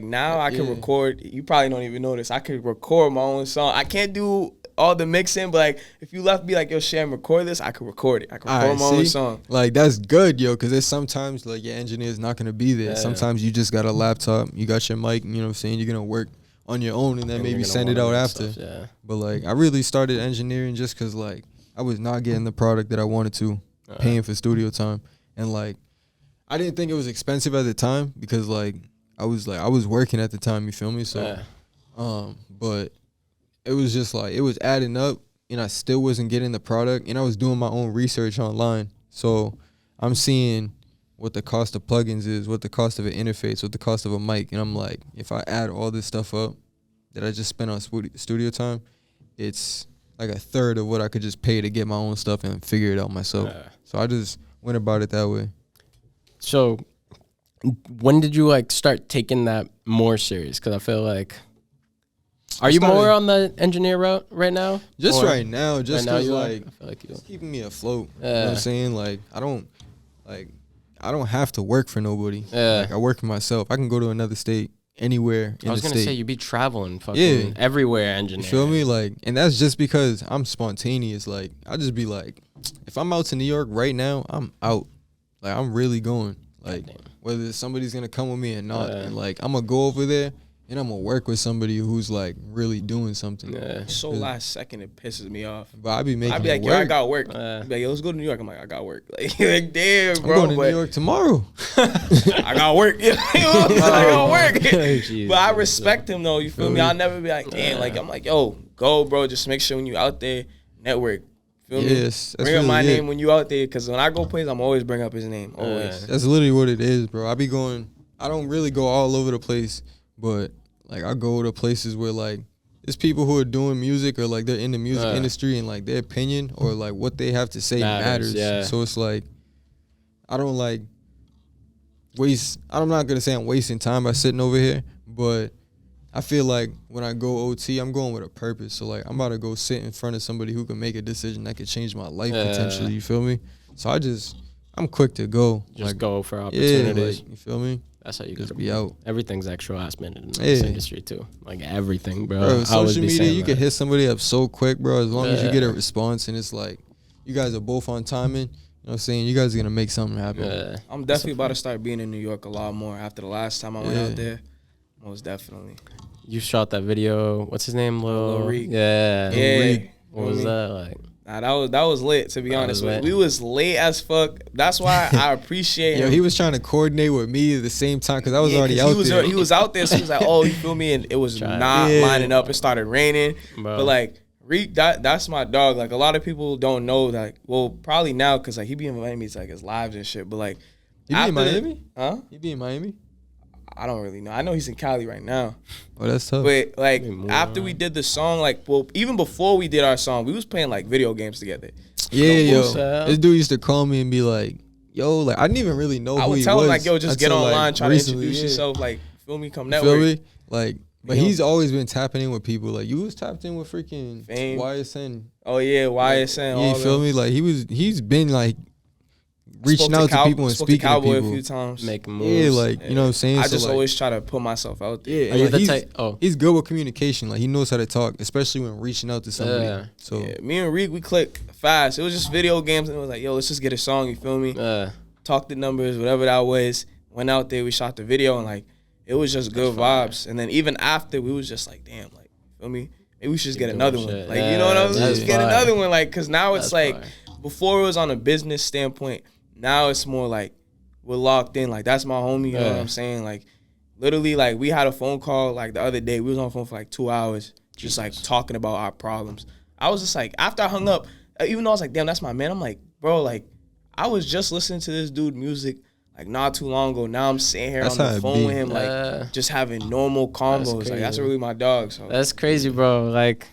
now I can record. You probably don't even know this. I can record my own song. I can't do all the mixing, but like if you left me like, yo, Sham, record this, I can record it. I can record my own song. Like that's good, yo, because there's sometimes like your engineer's not gonna be there. Sometimes you just got a laptop, you got your mic, you know what I'm saying? You're gonna work on your own and then maybe send it out after. Stuff, But like I really started engineering just because like I was not getting the product that I wanted to, paying for studio time, and like I didn't think it was expensive at the time because like I was working at the time, you feel me? So, but it was just like, it was adding up and I still wasn't getting the product and I was doing my own research online. So I'm seeing what the cost of plugins is, what the cost of an interface, what the cost of a mic. And I'm like, if I add all this stuff up that I just spent on studio time, it's like a third of what I could just pay to get my own stuff and figure it out myself. So I just went about it that way. So when did you like start taking that more serious? Because I feel like, are you more on the engineer route right now? Just right now, just because like, I feel like it's keeping me afloat. You know what I'm saying? Like I don't have to work for nobody. Like I work for myself. I can go to another state anywhere in the state. I was gonna say you be traveling fucking everywhere engineering. You feel me? Like, and that's just because I'm spontaneous. Like I just be like, if I'm out to New York right now, I'm out. Like I'm really going. Like whether somebody's gonna come with me or not, and like I'm gonna go over there and I'm gonna work with somebody who's like really doing something. So last second it pisses me off. But I be making I be like, yo, I got work. I be like, yo, let's go to New York. I'm like, I got work. Like damn, bro. I'm going to New York tomorrow. I got work. You know what I'm saying? I got work. But I respect him though. You feel me? I'll never be like, damn. Like I'm like, yo, go, bro. Just make sure when you out there, network. Feel me? Yes, Bring up my name when you out there, because when I go places, I'm always bring up his name. Always. That's literally what it is, bro. I don't really go all over the place, but like I go to places where like there's people who are doing music or like they're in the music industry and like their opinion or like what they have to say matters. Yeah. So it's like I don't like waste. I'm not gonna say I'm wasting time by sitting over here, but I feel like when I go OT, I'm going with a purpose. So like I'm about to go sit in front of somebody who can make a decision that could change my life potentially. You feel me? So I'm quick to go. Just like, go for opportunities. Like, you feel me? That's how you just gotta be out. Everything's extra last minute in this industry too. Like everything, bro. Bro, social media, you can hit somebody up so quick, bro. As long as you get a response and it's like you guys are both on timing. You know what I'm saying? You guys are gonna make something happen. I'm definitely about to start being in New York a lot more after the last time I went out there. Most definitely. You shot that video. What's his name? Lil Rekk. Yeah. What was that like? Nah, that was lit, to be honest. We was late as fuck. That's why I appreciate him. Yo, he was trying to coordinate with me at the same time because I was already out there. He was out there, so he was like, oh, you feel me? And it was not lining up. It started raining. Bro. But like, Rekk, that's my dog. Like, a lot of people don't know that. Well, probably now because like he be inviting me to like his lives and shit. But like, he be in Miami? Huh? He be in Miami? I don't really know. I know he's in Cali right now. Oh, that's tough. But like after we did the song, like even before we did our song, we was playing like video games together. Yeah, this dude used to call me and be like, "Yo, like I didn't even really know who he was." I would tell him like, "Yo, just get online, try to introduce yourself, like feel me, come network." Feel me? Like, but he's always been tapping in with people. Like you was tapped in with freaking Fame. YSN. Oh yeah, YSN. Yeah, you feel me? Like he's been like reaching out to people and speaking to people. A few times. Making moves. Yeah, like, you know what I'm saying? I just always try to put myself out there. Yeah, like, he's good with communication. Like, he knows how to talk, especially when reaching out to somebody. Yeah. So me and Rekk, we clicked fast. It was just video games, and it was like, yo, let's just get a song, you feel me? Talk the numbers, whatever that was. Went out there, we shot the video, and, like, it was just good vibes. And then even after, we was just like, damn, like, feel me? Maybe we should just get another one. Like, you know what I'm saying? Just get another one, like, because now it's like, before it was on a business standpoint, now it's more like we're locked in. Like, that's my homie, you know what I'm saying? Like, literally, like, we had a phone call, like, the other day. We was on the phone for, like, 2 hours just, like, talking about our problems. I was just, like, after I hung up, even though I was like, damn, that's my man, I'm like, bro, like, I was just listening to this dude music, like, not too long ago. Now I'm sitting here on the phone with him, like, just having normal combos. Like, that's really my dog. So that's crazy, bro. Like,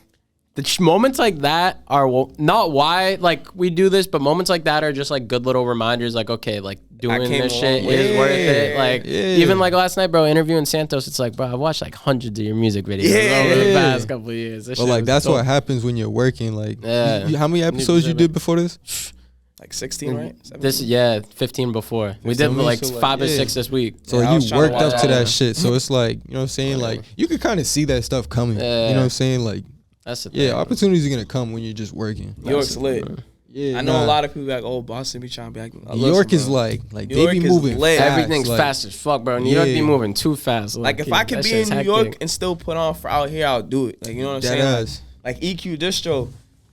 the moments like that are not why like we do this, but moments like that are just like good little reminders. Like, okay, like doing this shit is worth it. Like even like last night, bro, interviewing Santos. It's like, bro, I watched like hundreds of your music videos over the past couple of years. But like that's what happens when you're working. Like, how many episodes you did before this? Like 16, right? 17? This 15 before. 15. We did like 5 or 6 this week. So like, you worked up to that shit. So it's like, you know what I'm saying? Like you could kind of see that stuff coming. You know what I'm saying? Like. That's the thing, opportunities are gonna come when you're just working. New York's lit. Yeah, I know a lot of people like, oh, Boston be trying to be like. New York is like they be moving fast. Everything's fast as fuck, bro. New York be moving too fast. Like if I could be in New York and still put on for out here, I'll do it. Like, you know what I'm saying? Like EQ Distro,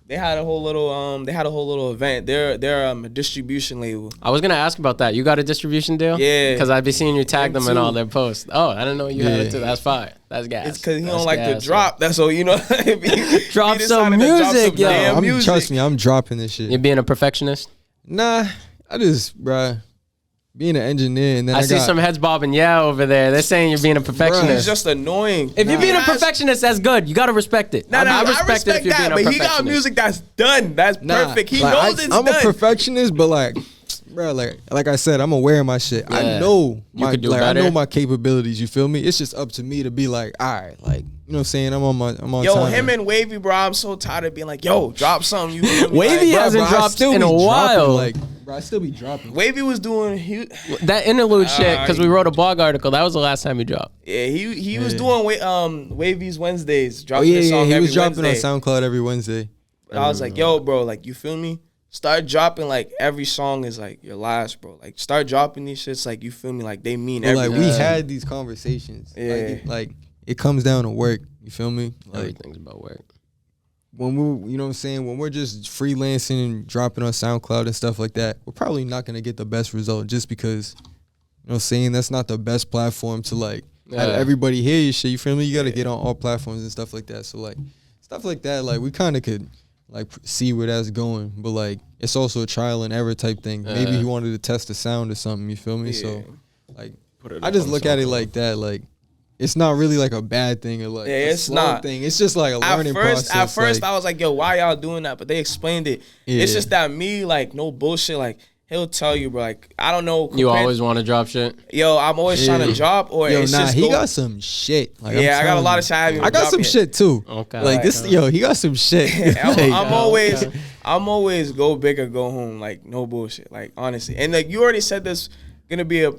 they had a whole little event. They're a distribution label. I was gonna ask about that. You got a distribution deal? Yeah. Because I'd be seeing you tag them in all their posts. Oh, I didn't know you had it too. That's fire. That's gas. It's because he don't like to drop. That's all, you know. Drop some music, yo. Trust me, I'm dropping this shit. You being a perfectionist? Nah, I just, bruh, being an engineer, and then I see some heads bobbing over there. They're saying you're being a perfectionist. It's just annoying. If you're being a perfectionist, that's good. You gotta respect it. I respect it if you're being a perfectionist. But he got music that's done. That's perfect. He knows it's done. I'm a perfectionist, but like, bro, like I said, I'm aware of my shit. Yeah. I know my I know my capabilities. You feel me? It's just up to me to be like, all right, like, you know what I'm saying? I'm on time. Him and Wavy, bro, I'm so tired of being like, yo, drop something. You Wavy hasn't dropped in a while. Like, bro, I still be dropping. Wavy was doing that interlude shit because we wrote a blog article. That was the last time he dropped. Yeah, he was doing Wavy's Wednesdays. Dropping a song he every was dropping Wednesday. On SoundCloud every Wednesday. But I was like, yo, bro, like, you feel me? Start dropping, like, every song is, like, your last, bro. Like, start dropping these shits, like, you feel me? Like, they mean everything. Like, we had these conversations. Yeah. Like, it comes down to work. You feel me? Like, everything's about work. When you know what I'm saying? When we're just freelancing and dropping on SoundCloud and stuff like that, we're probably not going to get the best result just because, you know what I'm saying? That's not the best platform to, like, have everybody hear your shit. You feel me? You got to get on all platforms and stuff like that. So, like, stuff like that. Like we kind of could like see where that's going, but like it's also a trial and error type thing. Maybe he wanted to test the sound or something. You feel me? So like I just look at it like that. Like it's not really like a bad thing or like a it's slow not thing. It's just like a learning process. At first, I was like, yo, why y'all doing that? But they explained it. It's just that me, like, no bullshit. Like, he'll tell you, bro. Like, I don't know. You always want to drop shit? Yo, I'm always trying to drop. Or yo, it's nah, just he got some shit. Like, I got a lot of shit. I got some shit too. Okay. Like this, yo, he got some shit. I'm always go big or go home. Like, no bullshit. Like, honestly. And like you already said, there's gonna be a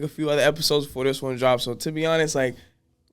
few other episodes before this one drops. So to be honest, like,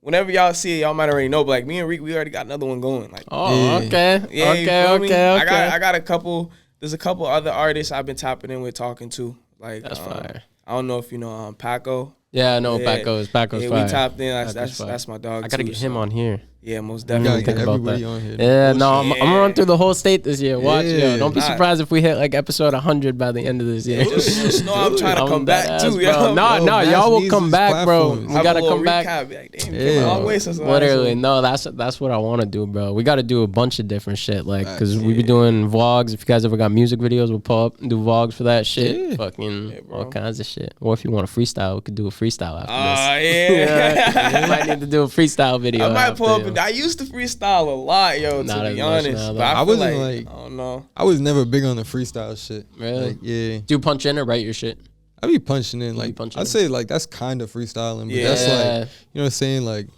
whenever y'all see it, y'all might already know. But like me and Rekk, we already got another one going. Like, okay. I got a couple. There's a couple other artists I've been tapping in with, talking to. Like, that's fire. I don't know if you know Paco. Yeah, I know Paco's fire. We tapped in. That's my dog. I gotta get him on here. Yeah, most definitely. Get everybody on here. Yeah, no, I'm gonna run through the whole state this year. Watch, yo. Don't be surprised if we hit like episode 100 by the end of this year. Just know I'm trying to come back too, yo. No, y'all will come back, bro. We gotta come back. Like, damn, long way since literally, no, that's what I want to do, bro. We got to do a bunch of different shit, like, cause we be doing vlogs. If you guys ever got music videos, we'll pull up and do vlogs for that shit. Fucking all kinds of shit. Or if you want a freestyle, we could do a freestyle after this. We might need to do a freestyle video. I might pull up. I used to freestyle a lot, yo, to be honest. Now, but I wasn't like, I don't know. I was never big on the freestyle shit. Really? Like, yeah. Do you punch in or write your shit? I be punching in. Like, I'd say like that's kind of freestyling, but that's like, you know what I'm saying? Like,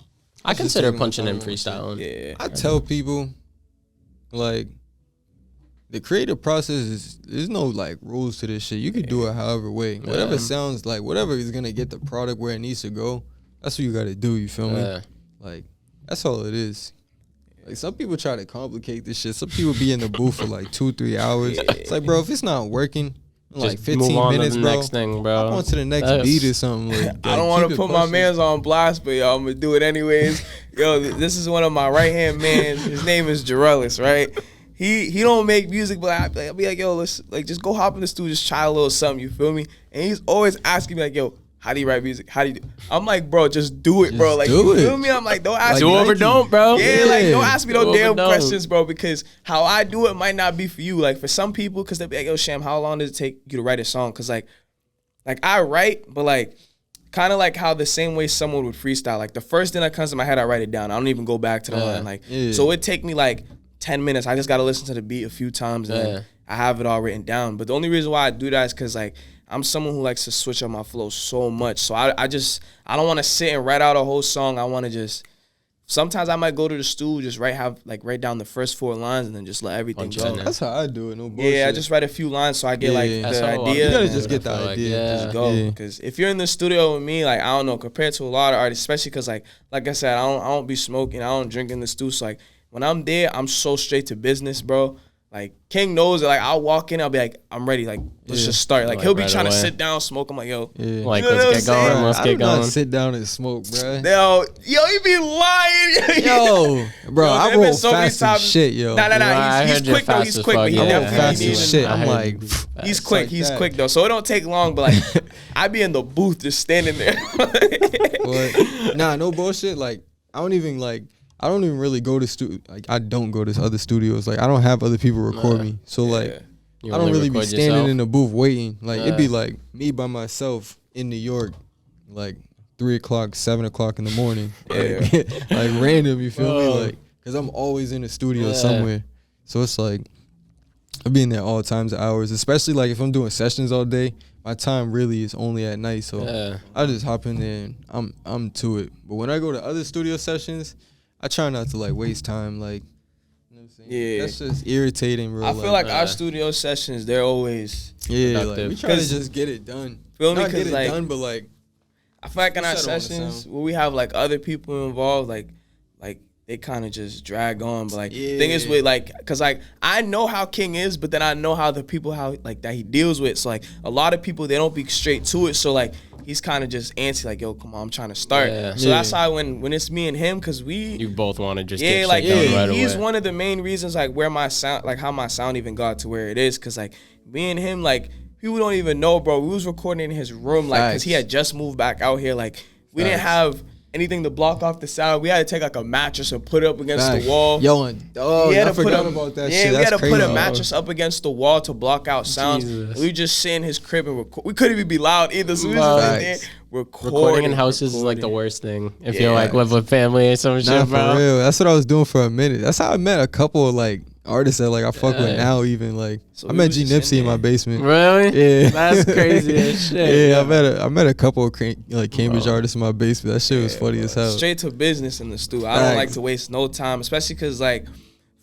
I consider punching in freestyling. Yeah. I tell people, like, the creative process there's no like rules to this shit. You could do it however way. Whatever sounds like, whatever is gonna get the product where it needs to go, that's what you gotta do, you feel me? Like, that's all it is. Like, some people try to complicate this shit. Some people be in the booth for like 2-3 hours. It's like, bro, if it's not working, like 15 minutes, bro. Next thing, bro. I'm on to the next beat or something. Like, I don't want to put my mans on blast, but yo, I'm gonna do it anyways. Yo, this is one of my right hand man. His name is Jwavy, right? He don't make music, but I'll be like, yo, let's like just go hop in the studio, just try a little something. You feel me? And he's always asking me like, yo, how do you write music? How do you do? I'm like, bro, just do it, bro. Like, you feel me? I'm like, don't ask me. Do over don't, bro. Yeah, like, don't ask me no damn questions, bro, because how I do it might not be for you. Like, for some people, because they'll be like, yo, Sham, how long does it take you to write a song? Because, like I write, but, like, kind of like how the same way someone would freestyle. Like, the first thing that comes to my head, I write it down. I don't even go back to the line. Like, so it take me, like, 10 minutes. I just got to listen to the beat a few times, and then I have it all written down. But the only reason why I do that is because, like, I'm someone who likes to switch up my flow so much. So I don't want to sit and write out a whole song. I want to just, sometimes I might go to the studio, just write down the first 4 lines and then just let everything go. That's how I do it, no bullshit. Yeah, I just write a few lines so I get like the idea. You gotta just get the idea. Just go. Because if you're in the studio with me, like, I don't know, compared to a lot of artists, especially because like I said, I don't be smoking, I don't drink in the studio. So like when I'm there, I'm so straight to business, bro. Like, King knows that, like, I'll walk in, I'll be like, I'm ready, like, let's just start. Like, he'll be trying to sit down, smoke. I'm like, yo. Like, let's get going, let's get going. Sit down and smoke, bro. Yo, you be lying. Yo, bro, I roll fast as shit, yo. Nah, he's quick, though. He's quick, but he definitely needs shit. I'm like, he's quick, though. So it don't take long, but, like, I be in the booth just standing there. But, nah, no bullshit. Like, I don't even really go to like, I don't go to other studios. Like, I don't have other people record me. So like, I don't really be standing yourself in the booth waiting. Like, it'd be like me by myself in New York, like 3 o'clock, 7 o'clock in the morning. Like random, you feel me? Like, cause I'm always in the studio somewhere. So it's like, I be in there all times of hours, especially like if I'm doing sessions all day. My time really is only at night. So I just hop in there and I'm to it. But when I go to other studio sessions, I try not to like waste time, like, you know what I'm saying? Yeah, that's just irritating, bro. I feel like our studio sessions, they're always like, we try to just get it done. Feel me? Not get it like, done, but like, I feel like in our sessions where we have like other people involved, like they kind of just drag on. But like, the thing is with like, cause like I know how King is, but then I know how the people like that he deals with. So like a lot of people, they don't be straight to it. So like, he's kind of just antsy, like, yo, come on, I'm trying to start. So that's why when it's me and him, because you both want to just get shit done right he's away. One of the main reasons, like, where my sound, like, how my sound even got to where it is, because, like, me and him, like, people don't even know, bro. We was recording in his room, like, because he had just moved back out here. Like, we didn't have anything to block off the sound. We had to take like a mattress and put it up against the wall. Yo, and I forgot about that shit. Yeah, we had to crazy. put a mattress up against the wall to block out sounds. We just sit in his crib and record. We couldn't even be loud either. So we just right there recording in houses is like the worst thing. If you're like live with family or some shit, bro. For real. That's what I was doing for a minute. That's how I met a couple of like artists that like I fuck with now. Even like so I met G Nipsey in my basement. Really? Yeah, that's crazy as shit. Yeah, I met a couple of like Cambridge artists in my basement. That shit was funny as hell. Straight to business in the studio. I don't like to waste no time, especially because like,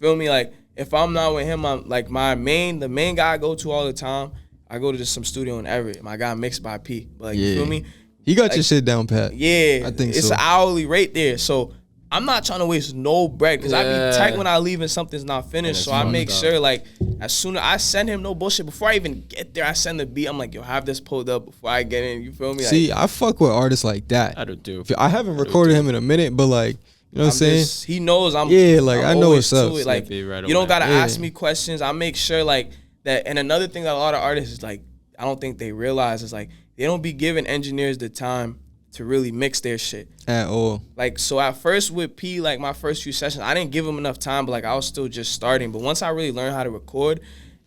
feel me, like if I'm not with him, I'm like the main guy I go to all the time. I go to just some studio in Everett. My guy Mixed by P. But like, you feel me? He got your shit down pat. Yeah, I think it's an hourly rate there. So I'm not trying to waste no bread because I be tight when I leave and something's not finished. So I make sure like as soon as I send him no bullshit before I even get there, I send the beat. I'm like, yo, have this pulled up before I get in. You feel me? See, I fuck with artists like that. I do. I haven't recorded him in a minute, but like, you know what I'm saying? He knows I'm. Yeah, like I know what's up. Like you don't gotta ask me questions. I make sure like that. And another thing that a lot of artists is like, I don't think they realize is like they don't be giving engineers the time to really mix their shit at all. Like, so at first with P, like my first few sessions, I didn't give him enough time, but like I was still just starting. But once I really learned how to record,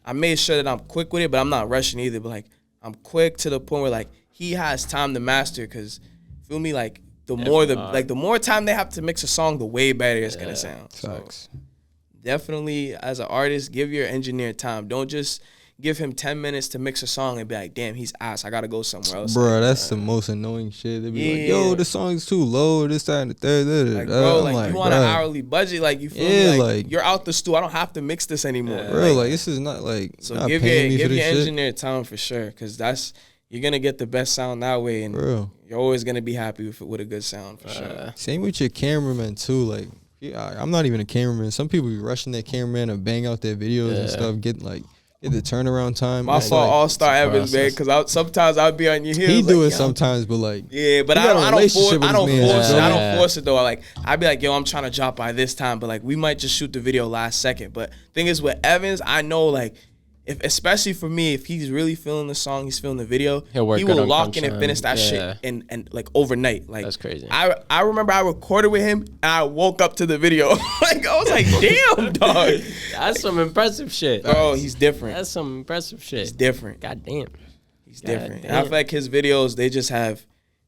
I made sure that I'm quick with it, but I'm not rushing either. But like I'm quick to the point where like he has time to master, cause feel me, like the more time they have to mix a song, the way better it's gonna sound. Sucks. So definitely as an artist, give your engineer time. Don't just give him 10 minutes to mix a song and be like, damn, he's ass. I gotta go somewhere else. Bro, that's the most annoying shit. They be like, yo, the song's too low, this, that, and the third. Like, bro, like you want an hourly budget, like you feel me? Like you're out the stew. I don't have to mix this anymore. Bro, like this is not like so not give your engineer time for sure, because you're gonna get the best sound that way, and you're always gonna be happy with a good sound for sure. Same with your cameraman too. Like, I'm not even a cameraman. Some people be rushing their cameraman and bang out their videos and stuff. Get the turnaround time. My fault, Allstarevans, man. Because sometimes I'll be on your heels. He do it sometimes, but like but I don't force it though. Like I'd be like, yo, I'm trying to drop by this time, but like we might just shoot the video last second. But thing is with Evans, I know like especially for me, if he's really feeling the song, he's feeling the video, he will lock in and finish that shit and like overnight. Like that's crazy. I remember I recorded with him and I woke up to the video. Like I was like, damn, dog. That's some impressive shit. Bro, he's different. That's some impressive shit. He's different. God damn. He's different. And I feel like his videos, they just have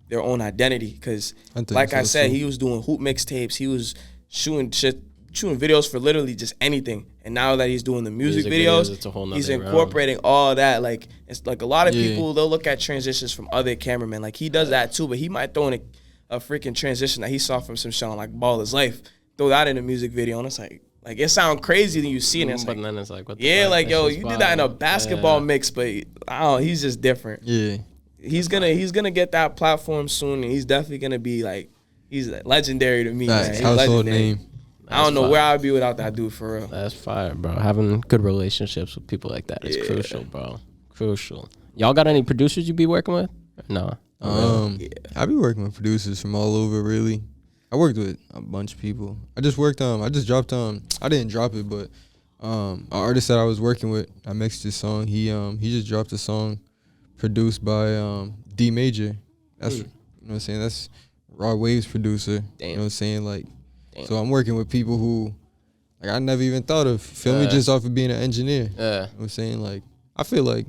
their own identity. Cause like I said, he was doing hoop mixtapes. He was shooting videos for literally just anything. And now that he's doing the music videos, he's incorporating all that. Like it's like a lot of people, they'll look at transitions from other cameramen. Like he does that too, but he might throw in a freaking transition that he saw from some shit on like Ball Is Life. Throw that in a music video, and it's like it sounds crazy when you see it. And it's but like, then it's like, what the fuck? like yo, you did that in a basketball mix, but I don't know, he's just different. Yeah, he's gonna get that platform soon, and he's definitely gonna be like, he's legendary to me. That's household name. I don't know where I'd be without that dude, for real. That's fire, bro. Having good relationships with people like that is crucial, bro. Crucial. Y'all got any producers you be working with? No. I be working with producers from all over, really. I worked with a bunch of people. I just dropped I didn't drop it, but an artist that I was working with, I mixed his song. He just dropped a song produced by D Major. That's you know what I'm saying, that's Raw Waves producer. Damn. You know what I'm saying? Like so I'm working with people who like I never even thought of. Feel me, just off of being an engineer. You know what I'm saying? Like I feel like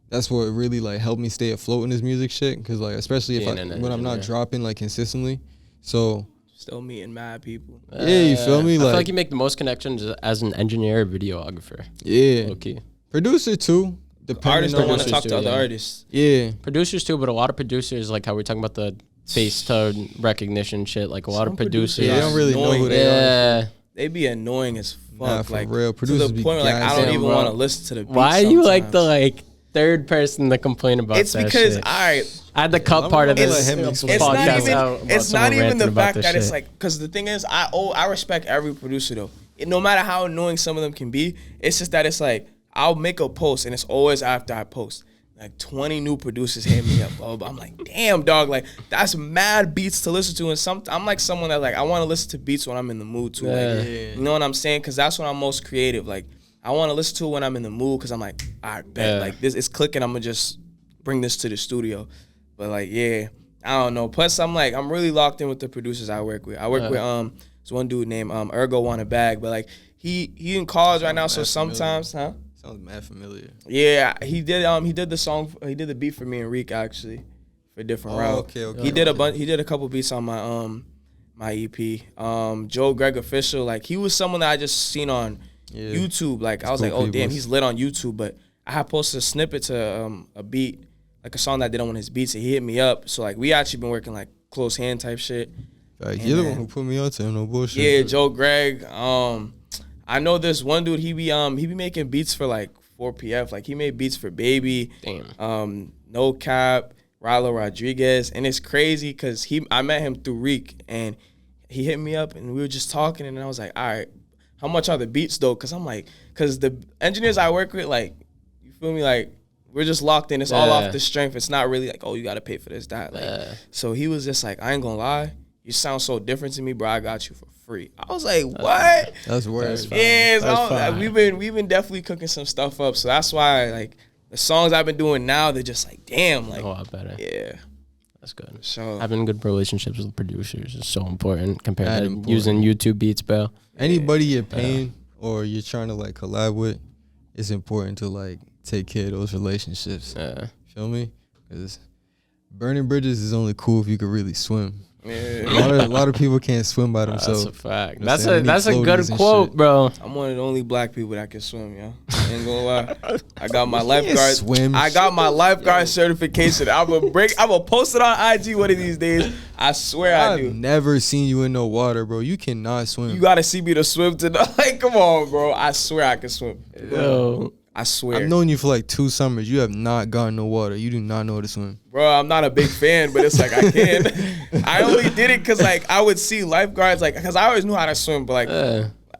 that's what really like helped me stay afloat in this music shit. Cause like especially when I'm not dropping like consistently. So still meeting mad people. You feel me? I feel like you make the most connections as an engineer or videographer. Yeah. Okay. Producer too. Artists don't want to talk to other artists. Yeah. Producers too, but a lot of producers, like how we're talking about the face to recognition shit, like a lot of producers. They don't really know who they are. They be annoying as fuck. Nah, for like real. to the point where like I don't even want to listen to the beats. Why are you like the third person to complain about that shit? It's because I had the cut part of this. It's not even the fact that it's like, because the thing is, I respect every producer though. No matter how annoying some of them can be, it's just that it's like I'll make a post and it's always after I post. Like 20 new producers hit me up. I'm like, damn, dog. Like that's mad beats to listen to. And I'm like someone that like I want to listen to beats when I'm in the mood too. Like, you know what I'm saying? Because that's when I'm most creative. Like I want to listen to it when I'm in the mood because I'm like, all right, bet. Like this is clicking. I'm gonna just bring this to the studio. But like, I don't know. Plus, I'm really locked in with the producers I work with. I work with this one dude named Ergo Want a Bag, but like he in college right now, so sometimes, Sounds mad familiar. Yeah, he did the beat for me and Rekk actually for Different Route. Okay. He did a couple beats on my EP. Joe Greg Official, like he was someone that I just seen on YouTube. Like I was like, oh damn, he's lit on YouTube. But I had posted a snippet to a beat, like a song that I did on one of his beats, and he hit me up. So like we actually been working like close hand type shit. Like you're the one who put me on to him, no bullshit. Yeah, Joe Greg. I know this one dude. He be making beats for like 4PF. Like he made beats for Baby. Damn. No Cap, Rilo Rodriguez, and it's crazy because I met him through Rekk, and he hit me up and we were just talking, and I was like, all right, how much are the beats though? Because the engineers I work with, like, you feel me, like we're just locked in. It's all off the strength. It's not really like, oh, you got to pay for this, that. Like, so he was just like, I ain't gonna lie, you sound so different to me, bro. I got you for free. I was like, what? That's weird. Yeah, so we've been definitely cooking some stuff up. So that's why like the songs I've been doing now, they're just like, damn, like a lot better. Yeah. That's good. So having good relationships with producers is so important compared to using YouTube beats, bro. Anybody you're paying or you're trying to like collab with, it's important to like take care of those relationships. Feel me? Because burning bridges is only cool if you could really swim. Yeah. A lot of people can't swim by themselves. That's a fact. You know That's a good quote, bro. I'm one of the only black people that can swim, yo. I ain't gonna lie. I got my lifeguard. I got my lifeguard certification. I'm gonna post it on IG one of these days. I swear I do. I've never seen you in no water, bro. You cannot swim. You gotta see me to swim tonight. Like, come on, bro. I swear I can swim. Yo. I swear. I've known you for like 2 summers. You have not gotten no water. You do not know how to swim. Bro, I'm not a big fan, but it's like I can. I only did it because like I would see lifeguards, like, because I always knew how to swim, but like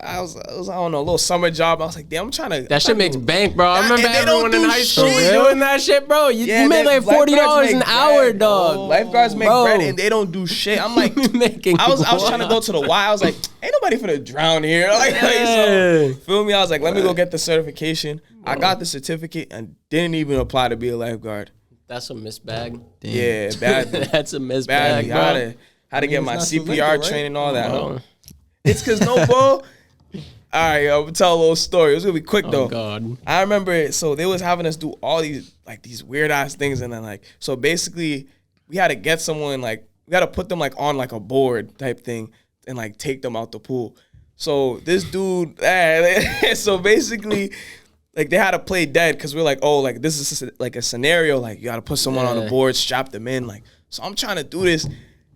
I was I don't know, a little summer job. I was like, damn, I'm trying to. That shit makes bank, bro. I remember everyone in high school shit. doing that shit, bro. You made like $40 an hour, dog. Lifeguards make bread and they don't do shit. I'm like, I was trying to go to the Y. I was like, ain't nobody finna drown here. Like, so, feel me? I was like, let me go get the certification. I got the certificate and didn't even apply to be a lifeguard. That's a missed bag. Damn. Yeah, bad. That's a missed bag, bro. Had to get my CPR training and all that. Huh? It's because no, bro. All right, I'm gonna tell a little story. It was gonna be quick though. Oh God. I remember, so they was having us do all these weird ass things, and then like, so basically we had to get someone, like, we had to put them like on like a board type thing and like take them out the pool. So this dude, so basically, like they had to play dead because we're like, oh, like this is like a scenario, like you gotta put someone on the board, strap them in, like. So I'm trying to do this.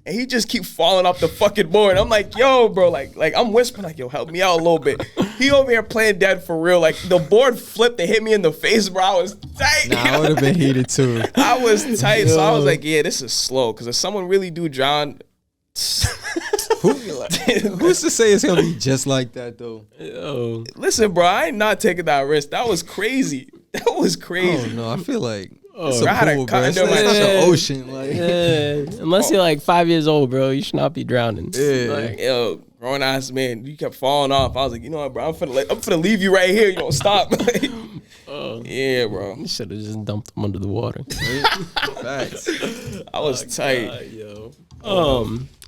And he just keep falling off the fucking board. I'm like, yo, bro, like I'm whispering, like, yo, help me out a little bit. He over here playing dead for real. Like the board flipped and hit me in the face, bro. I was tight. Nah, I would have been heated too. I was tight, so I was like, yeah, this is slow. Because if someone really do drown, who's to say it's gonna be just like that though? Yo. Listen, bro, I ain't not taking that risk. That was crazy. That was crazy. Oh no, I feel like. It's a pool, bro. It's like an ocean, like. Unless you're like 5 years old, bro, you should not be drowning. Yeah. Like, yo, grown ass man, you kept falling off. I was like, you know what, bro, I'm finna leave you right here. You don't stop. Yeah, bro. You should have just dumped him under the water. Facts. I was tight. God, yo.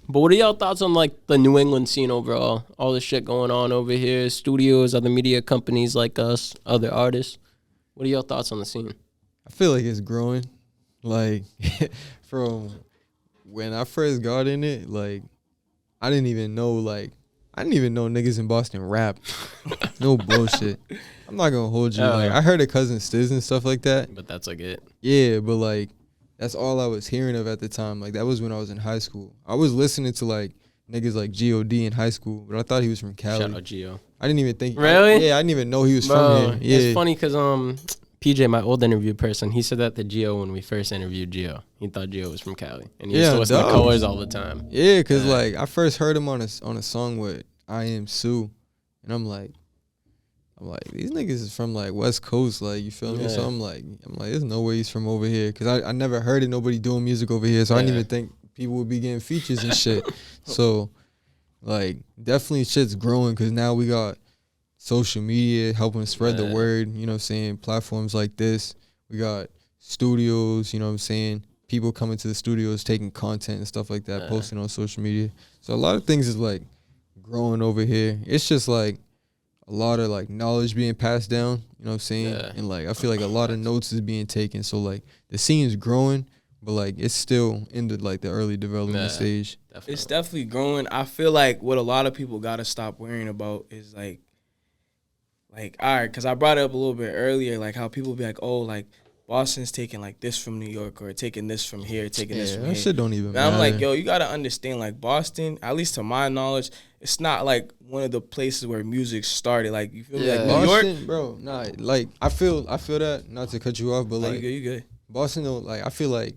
But what are y'all thoughts on like the New England scene overall? All the shit going on over here, studios, other media companies like us, other artists. What are y'all thoughts on the scene? I feel like it's growing. Like, from when I first got in it, like, I didn't even know niggas in Boston rap. No bullshit. I'm not gonna hold you. Like, I heard of Cousin Stiz and stuff like that. But that's like it. Yeah, but like, that's all I was hearing of at the time. Like, that was when I was in high school. I was listening to like niggas like G.O.D. in high school, but I thought he was from Cali. Shout out Gio. I didn't even think. Really? I didn't even know he was from here. Yeah. It's funny because PJ, my old interview person, he said that to Gio when we first interviewed Gio. He thought Gio was from Cali, and he used to listen to Colors all the time. Yeah, cause like I first heard him on a song with I Am Sue, and I'm like these niggas is from like West Coast, like, you feel me? So I'm like there's no way he's from over here, cause I never heard of nobody doing music over here, so I didn't even think people would be getting features and shit. So like definitely shit's growing, cause now we got social media helping spread the word, you know what I'm saying? Platforms like this. We got studios, you know what I'm saying? people coming to the studios, taking content and stuff like that, posting on social media. So a lot of things is like growing over here. It's just like a lot of like knowledge being passed down, you know what I'm saying? Yeah. And like I feel like a lot of notes is being taken. So like the scene is growing, but like it's still in the like the early development stage. Definitely. It's definitely growing. I feel like what a lot of people gotta stop worrying about is like all right, because I brought it up a little bit earlier, like how people be like, oh, like Boston's taking like this from New York or taking this from here, taking this from here. That shit don't even and matter. I'm like, yo, you gotta understand, like Boston, at least to my knowledge, it's not like one of the places where music started. Like you feel me? Like New Boston, York, bro. Nah, like I feel that. Not to cut you off, but like you good. Boston, don't, like I feel like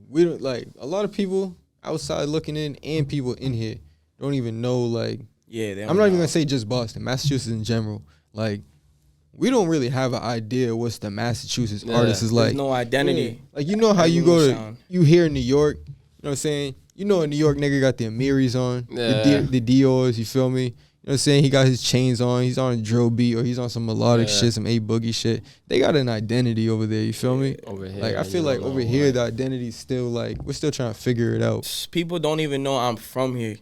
we don't like a lot of people outside looking in and people in here don't even know like. Yeah, I'm not even gonna say just Boston, Massachusetts in general. Like, we don't really have an idea what's the Massachusetts artist is like. There's no identity. Yeah. Like, you know how you go to, you hear in New York, you know what I'm saying? You know a New York nigga got the Amiris on, the Dior's, you feel me? You know what I'm saying? He got his chains on, he's on a drill beat, or he's on some melodic shit, some A-Boogie shit. They got an identity over there, you feel me? Over here. Like, I feel like over here, the identity's still like, we're still trying to figure it out. People don't even know I'm from here.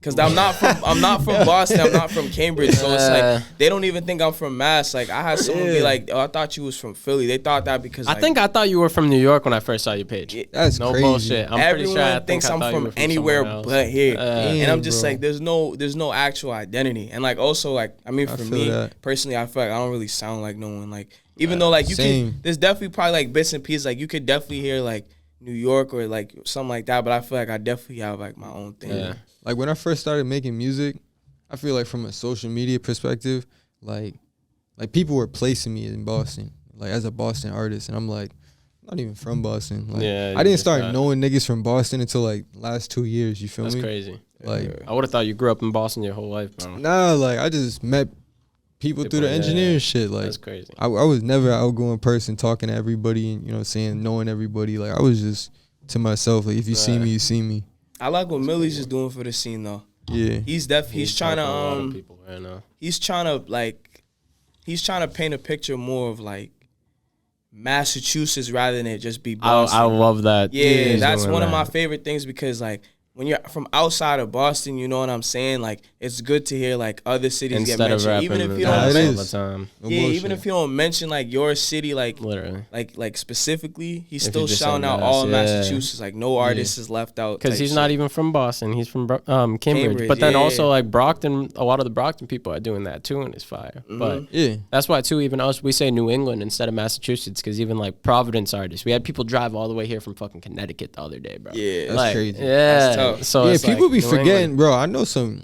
Cause I'm not from Boston, I'm not from Cambridge, so it's like they don't even think I'm from Mass. Like I had someone be like, "Oh, I thought you was from Philly." They thought that because I think I thought you were from New York when I first saw your page. That's no crazy. bullshit. I'm everyone pretty sure thinks I'm from anywhere but here, and I'm just like, there's no actual identity, and like also like I mean for me personally, I feel like I don't really sound like no one. Like even though like you can, there's definitely probably like bits and pieces. Like you could definitely hear like New York or like something like that, but I feel like I definitely have like my own thing. Yeah. Like when I first started making music, I feel like from a social media perspective, like people were placing me in Boston, like as a Boston artist, and I'm like, I'm not even from Boston. Like, I didn't start knowing niggas from Boston until like last 2 years. You feel me? That's crazy. Like I would have thought you grew up in Boston your whole life, bro. Nah, like I just met people through the engineering shit. Like that's crazy. I was never an outgoing person talking to everybody and you know what I'm saying, knowing everybody. Like I was just to myself. Like if you see me, you see me. I like what Millyz is doing for the scene though. Yeah, he's trying to he's trying to paint a picture more of like Massachusetts rather than it just be Boston. I love that. Yeah, that's one of my favorite things because like when you're from outside of Boston, you know what I'm saying? Like it's good to hear like other cities instead get mentioned, even if you don't even if you don't mention like your city, like literally, like specifically, he's still shouting out all of Massachusetts. Like no artist is left out because he's not even from Boston. He's from Cambridge. But then also like Brockton, a lot of the Brockton people are doing that too, and it's fire. But that's why too. Even us, we say New England instead of Massachusetts because even like Providence artists, we had people drive all the way here from fucking Connecticut the other day, bro. Yeah, that's like, crazy. Yeah. That's so yeah, it's people like be forgetting, bro. I know some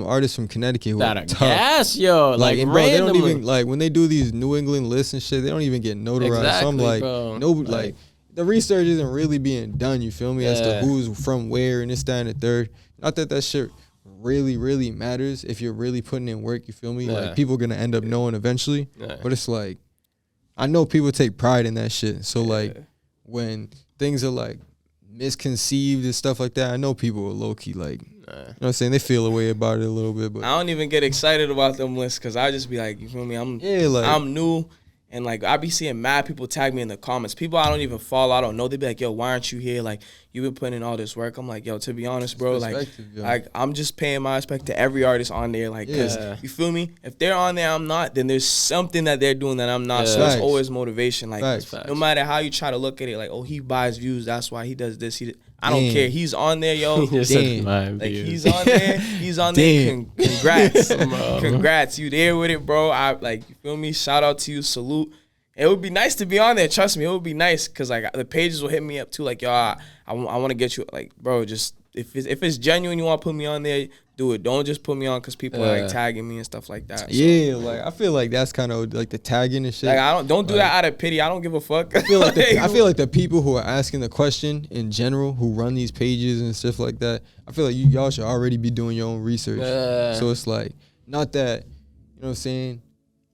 artists from Connecticut who that are are tough. gas, yo. Like and bro, they don't even like when they do these New England lists and shit. They don't even get notarized. Exactly, so I'm like, bro. like the research isn't really being done. You feel me? As to who's from where and this, that, and the third. Not that shit really, really matters if you're really putting in work. You feel me? Like people gonna end up knowing eventually. But it's like I know people take pride in that shit. So like when things are like misconceived and stuff like that, I know people are low key like, you know what I'm saying, they feel a way about it a little bit. But I don't even get excited about them lists because I just be like, you feel me? I'm new and like I be seeing mad people tag me in the comments. People I don't even follow, I don't know. They be like, yo, why aren't you here? Like you've been putting in all this work. I'm like, yo, to be honest, bro, like I'm just paying my respect to every artist on there, like because you feel me? If they're on there, I'm not. Then there's something that they're doing that I'm not. So it's always motivation. Like no matter how you try to look at it, like oh he buys views, that's why he does this. I don't care. He's on there, yo. Like he's on there. He's on there. Congrats, congrats. You there with it, bro? I like you feel me? Shout out to you. Salute. It would be nice to be on there. Trust me, it would be nice because like the pages will hit me up too. Like yo, I want to get you. Like bro, just if it's genuine, you want to put me on there, do it. Don't just put me on because people are like tagging me and stuff like that. Yeah, like I feel like that's kind of like the tagging and shit. Like I don't do that out of pity. I don't give a fuck. I feel like the people who are asking the question in general, who run these pages and stuff like that, I feel like y'all should already be doing your own research. So it's like not that, you know what I'm saying.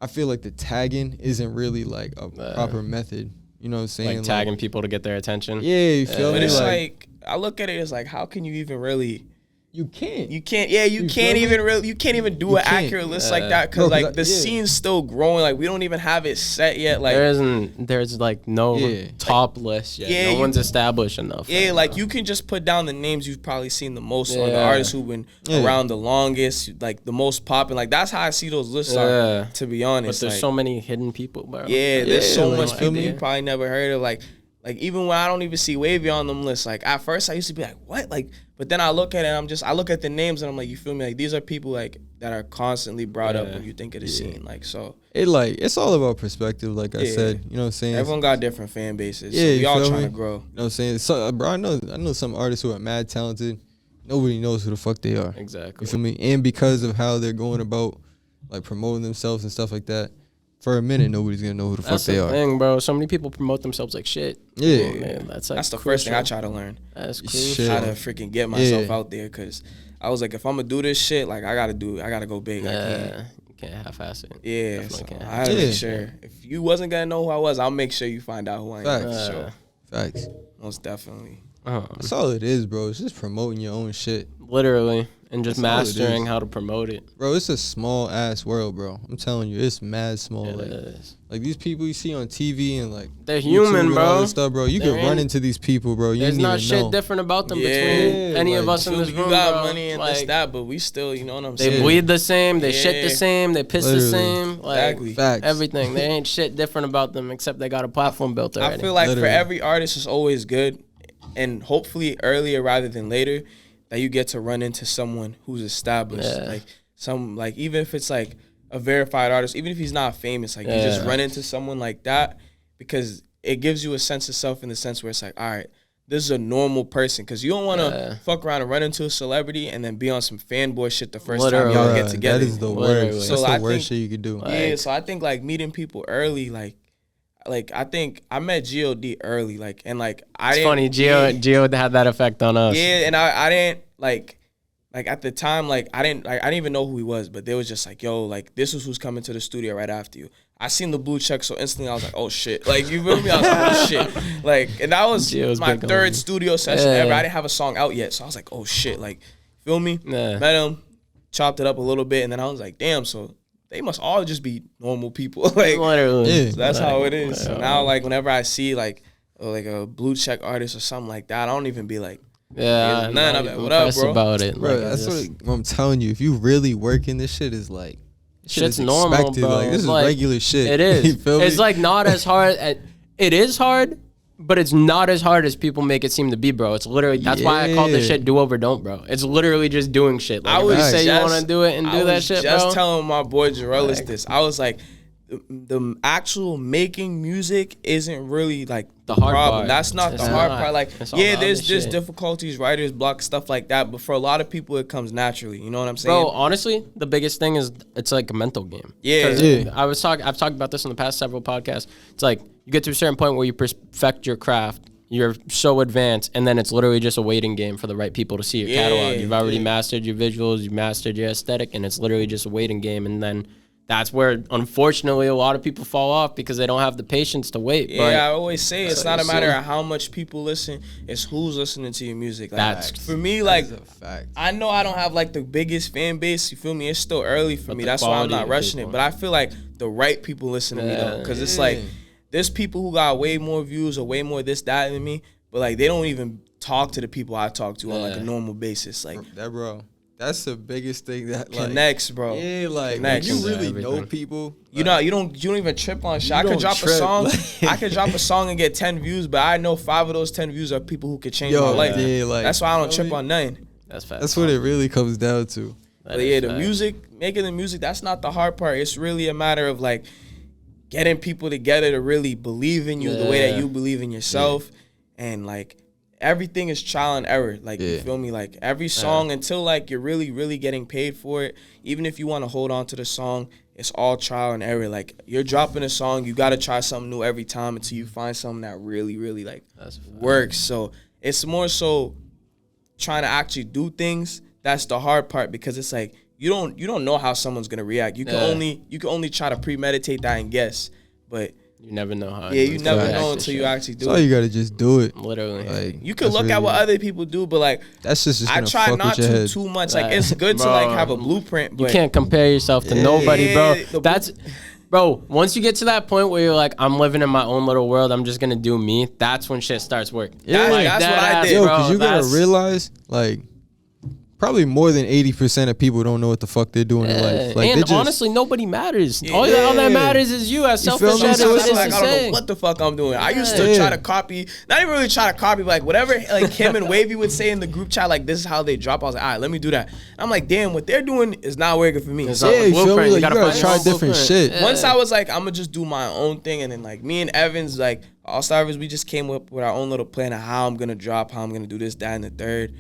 I feel like the tagging isn't really like a proper method. You know what I'm saying? Like tagging people to get their attention. Yeah, you feel me? But it's like I look at it as like, how can you even really You can't. You can't even do an accurate list like that because like the scene's still growing. Like we don't even have it set yet. Like there's like no top list yet. No one's established enough. Yeah, like you can just put down the names you've probably seen the most on the artists who've been around the longest, like the most popping. Like that's how I see those lists are, to be honest. But there's so many hidden people, bro. Yeah, there's so much people you probably never heard of. Like even when I don't even see Jwavy on them lists, like at first I used to be like, what? Like, but then I look at it and I look at the names and I'm like, you feel me? Like these are people like that are constantly brought up when you think of the scene. Like so it's all about perspective, like I said. You know what I'm saying? Everyone got different fan bases. Yeah, so we all trying to grow. You know what I'm saying? So bro, I know some artists who are mad talented. Nobody knows who the fuck they are. Exactly. You feel me? And because of how they're going about like promoting themselves and stuff like that, for a minute, nobody's gonna know who the fuck they are. That's the thing, bro. So many people promote themselves like shit. Yeah, man, that's the first thing I try to learn. That's crucial. How to freaking get myself out there, cause I was like, if I'm gonna do this shit, like I gotta go big. You can't half-ass it. Yeah, so I had to make sure. If you wasn't gonna know who I was, I'll make sure you find out who I am. For sure. Facts. Most definitely. That's all it is, bro. It's just promoting your own shit. Literally. And just mastering how to promote it. Bro, it's a small ass world, bro. I'm telling you, it's mad small. Like these people you see on TV and like they're human, bro. All this stuff, bro. You can run into these people, bro. There's not shit different about them between any of us in this room. You got money and this, that, but we still, you know what I'm saying? They bleed the same, they shit the same, they piss the same. Like Facts. everything. There ain't shit different about them except they got a platform built already. I feel like for every artist, it's always good, and hopefully earlier rather than later, that you get to run into someone who's established. Like even if it's like a verified artist, even if he's not famous, like you just run into someone like that because it gives you a sense of self in the sense where it's like, all right, this is a normal person. Because you don't want to fuck around and run into a celebrity and then be on some fanboy shit the first time y'all get together. That is the worst. So that's the worst shit you could do. Yeah, so I think like meeting people early, like I think I met G.O.D. early, like, and like I didn't. It's funny, Gio had that effect on us. Yeah, and I didn't like at the time, like I didn't even know who he was, but they was just like, yo, like this is who's coming to the studio right after you. I seen the blue check, so instantly I was like, oh shit, like you feel me? I was like, oh shit, like, and that was my third studio session ever. I didn't have a song out yet, so I was like, oh shit, like, feel me? Met him, chopped it up a little bit, and then I was like, damn, so they must all just be normal people. Like, so that's how it is. So now, like, whenever I see like a blue check artist or something like that, I don't even be like, I'm like, what up, bro? About it, bro. Like, that's what I'm telling you. If you really working this shit, is like shit's normal, bro. Like this is like, regular shit. It is. You feel me? It's like not as hard. It is hard, but it's not as hard as people make it seem to be, bro. It's literally that's why I call this shit do over don't, bro. It's literally just doing shit. Like, I would say you want to do it and do that shit, bro. I was just telling my boy JuiceWrld this. I was like, the actual making music isn't really like the hard problem. That's not the hard part. Like, there's difficulties, writer's block, stuff like that. But for a lot of people, it comes naturally. You know what I'm saying? Bro, honestly, the biggest thing is it's like a mental game. I've talked about this in the past several podcasts. It's like you get to a certain point where you perfect your craft. You're so advanced, and then it's literally just a waiting game for the right people to see your catalog. You've already mastered your visuals, you've mastered your aesthetic, and it's literally just a waiting game. And then that's where, unfortunately, a lot of people fall off because they don't have the patience to wait. Yeah, but I always say it's not a matter of how much people listen; it's who's listening to your music. Like, that's for me. Like, I know I don't have like the biggest fan base. You feel me? It's still early for me. That's why I'm not rushing it. But I feel like the right people listen to me though, because it's like there's people who got way more views or way more this that than me, but like they don't even talk to the people I talk to on like a normal basis. Like that, bro. That's the biggest thing that like connects, bro. Yeah, like when you really know people. You know, you don't even trip on shit. I could drop a song. I could drop a song and get 10 views, but I know 5 of those 10 views are people who could change my life. Yeah, like, that's why I don't trip on nothing. That's fast. That's what it really comes down to. But yeah, the music, making the music, that's not the hard part. It's really a matter of like getting people together to really believe in you the way that you believe in yourself, and like. Everything is trial and error. Like, you feel me? Like, every song, until, like, you're really, really getting paid for it, even if you want to hold on to the song, it's all trial and error. Like, you're dropping a song, you got to try something new every time until you find something that really, really, like, works. So, it's more so trying to actually do things. That's the hard part, because it's like, you don't know how someone's going to react. You can only try to premeditate that and guess. But You never know how. Yeah, you never know until you actually do it. So you gotta just do it. Literally. Like, you can look at what other people do, but like that's just I try not to too much. Like it's good to like have a blueprint, but you can't compare yourself to nobody, bro. Bro, once you get to that point where you're like, I'm living in my own little world, I'm just gonna do me. That's when shit starts working. Yeah, like, that's what I did, bro. Yo, because you gotta realize, like, probably more than 80% of people don't know what the fuck they're doing in life. Like, and honestly, nobody matters. All that matters is you as selfish as it is. Like, I don't know what the fuck I'm doing. I used to try to copy, not even really try to copy, but like whatever like Kim and Jwavy would say in the group chat, like this is how they drop. I was like, all right, let me do that. I'm like, damn, what they're doing is not working for me. You feel me? Like, you gotta try different shit. Once I was like, I'm gonna just do my own thing, and then like me and Evans, like Allstarevans, we just came up with our own little plan of how I'm gonna drop, how I'm gonna do this, that, and the third.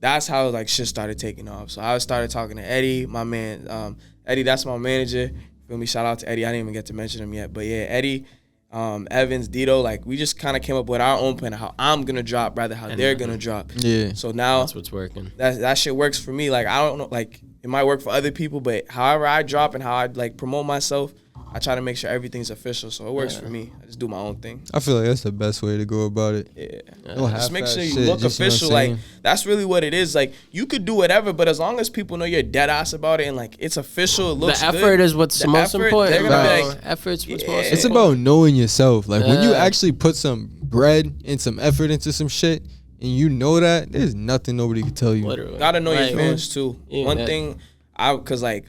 That's how like shit started taking off. So I started talking to Eddie, my man. Eddie, that's my manager. Feel me? Shout out to Eddie. I didn't even get to mention him yet, but yeah, Eddie, Evans, Dito. Like we just kind of came up with our own plan of how I'm gonna drop, rather how they're gonna drop. Yeah. So now that's what's working. That shit works for me. Like I don't know, like it might work for other people, but however I drop and how I like promote myself, I try to make sure everything's official, so it works for me. I just do my own thing. I feel like that's the best way to go about it. Yeah. Just make sure you look official. Like, that's really what it is. Like, you could do whatever, but as long as people know you're dead ass about it and, like, it's official, it looks good. The effort is what's most important. They're gonna be like, effort's what's most important. It's about knowing yourself. Like, when you actually put some bread and some effort into some shit, and you know that, there's nothing nobody can tell you. Literally. Gotta know your fans, too. One thing, because, like,